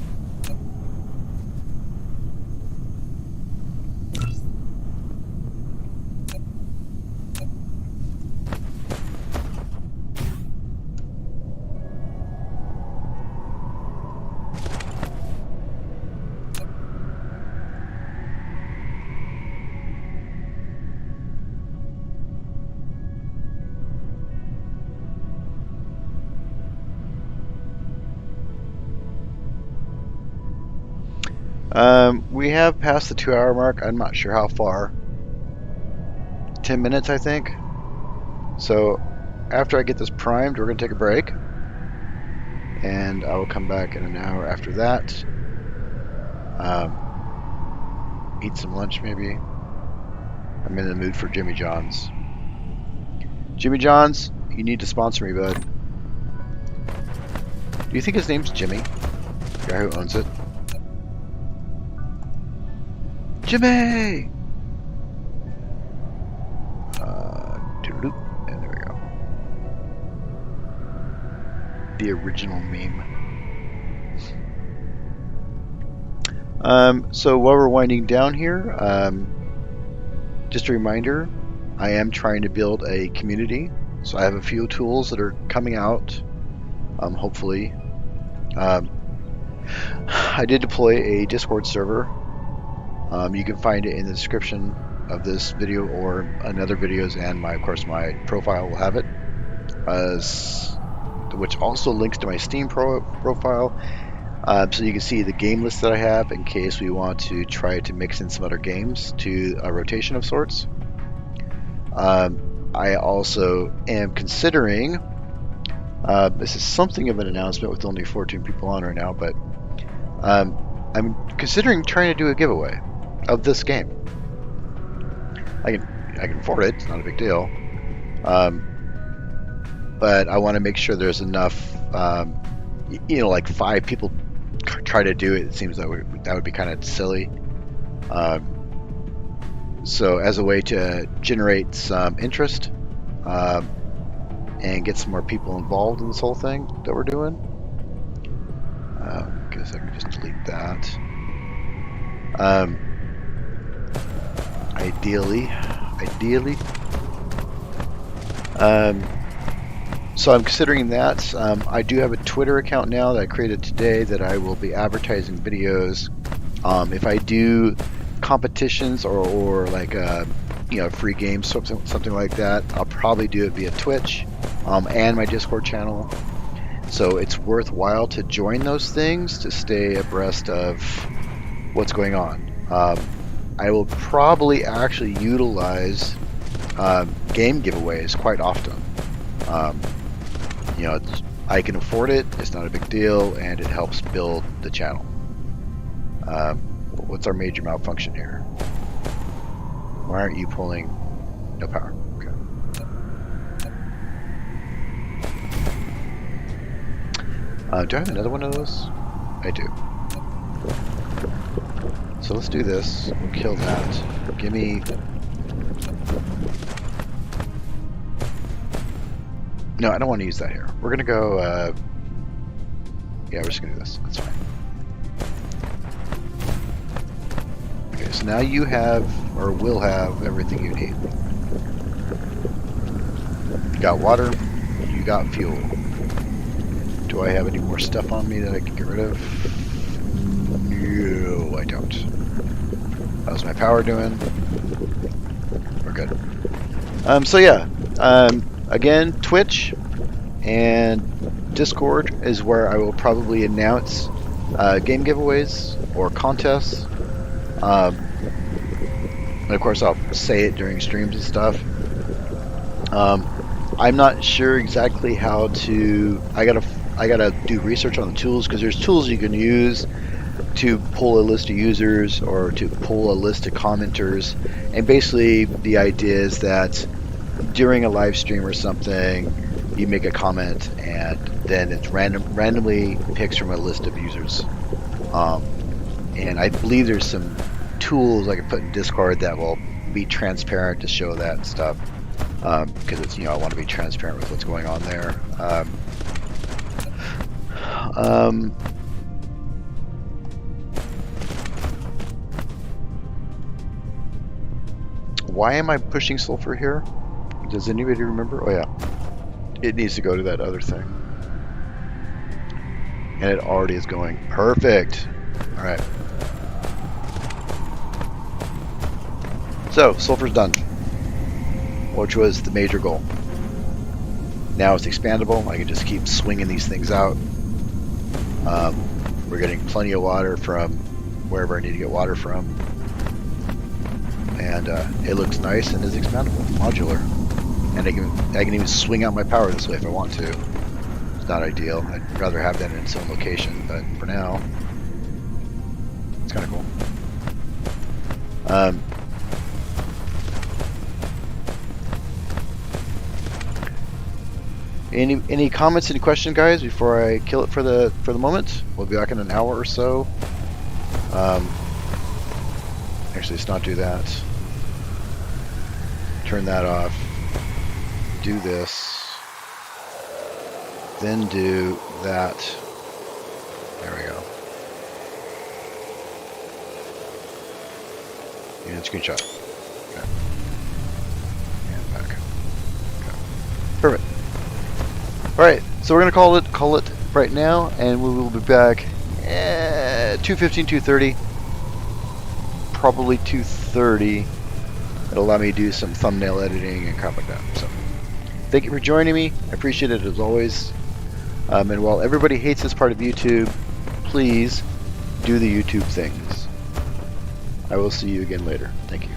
We have passed the 2-hour mark. I'm not sure how far. 10 minutes, I think. So after I get this primed, we're going to take a break. And I will come back in an hour after that. Eat some lunch, maybe. I'm in the mood for Jimmy John's. Jimmy John's, you need to sponsor me, bud. Do you think his name's Jimmy? The guy who owns it? Jimmy! Doodle-doop, and there we go. The original meme. So while we're winding down here, just a reminder, I am trying to build a community. So I have a few tools that are coming out, hopefully. I did deploy a Discord server. You can find it in the description of this video or another videos, and of course my profile will have it, which also links to my Steam profile, so you can see the game list that I have in case we want to try to mix in some other games to a rotation of sorts. I also am considering, this is something of an announcement with only 14 people on right now, but I'm considering trying to do a giveaway of this game. I can afford it, it's not a big deal. But I want to make sure there's enough, like 5 people try to do it. It seems that would be kind of silly. So as a way to generate some interest and get some more people involved in this whole thing that we're doing. I guess I can just delete that. Ideally. So I'm considering that. I do have a Twitter account now that I created today that I will be advertising videos. If I do competitions or like free games, something like that, I'll probably do it via Twitch and my Discord channel. So it's worthwhile to join those things to stay abreast of what's going on. I will probably actually utilize game giveaways quite often. I can afford it, it's not a big deal, and it helps build the channel. What's our major malfunction here? Why aren't you pulling? No power. Okay. Do I have another one of those? I do. So let's do this. We'll kill that. Give me... No, I don't want to use that here. We're going to go... Yeah, we're just going to do this. That's fine. Okay, so now you have, or will have, everything you need. You got water. You got fuel. Do I have any more stuff on me that I can get rid of? No, I don't. How's my power doing? We're good. So yeah, again, Twitch and Discord is where I will probably announce game giveaways or contests. And of course, I'll say it during streams and stuff. I'm not sure exactly how to. I gotta do research on the tools, because there's tools you can use to pull a list of users or to pull a list of commenters. And basically, the idea is that during a live stream or something, you make a comment, and then it's randomly picks from a list of users. And I believe there's some tools I can put in Discord that will be transparent to show that stuff. Because it's, I want to be transparent with what's going on there. Why am I pushing sulfur here? Does anybody remember? Oh yeah, it needs to go to that other thing, and it already is going. Perfect. All right. So sulfur's done, which was the major goal. Now it's expandable. I can just keep swinging these things out. We're getting plenty of water from wherever I need to get water from. And it looks nice and is expandable, modular. And I can even swing out my power this way if I want to. It's not ideal. I'd rather have that in its own location, but for now, it's kind of cool. Any comments, any questions, guys, before I kill it for the moment? We'll be back in an hour or so. Actually, let's not do that. Turn that off. Do this. Then do that. There we go. And screenshot. Okay. And back. Okay. Perfect. Alright, so we're gonna call it right now, and we will be back at 2:15, 2:30, probably 2:30. It'll allow me to do some thumbnail editing and crap like that. So, thank you for joining me. I appreciate it as always. And while everybody hates this part of YouTube, please do the YouTube things. I will see you again later. Thank you.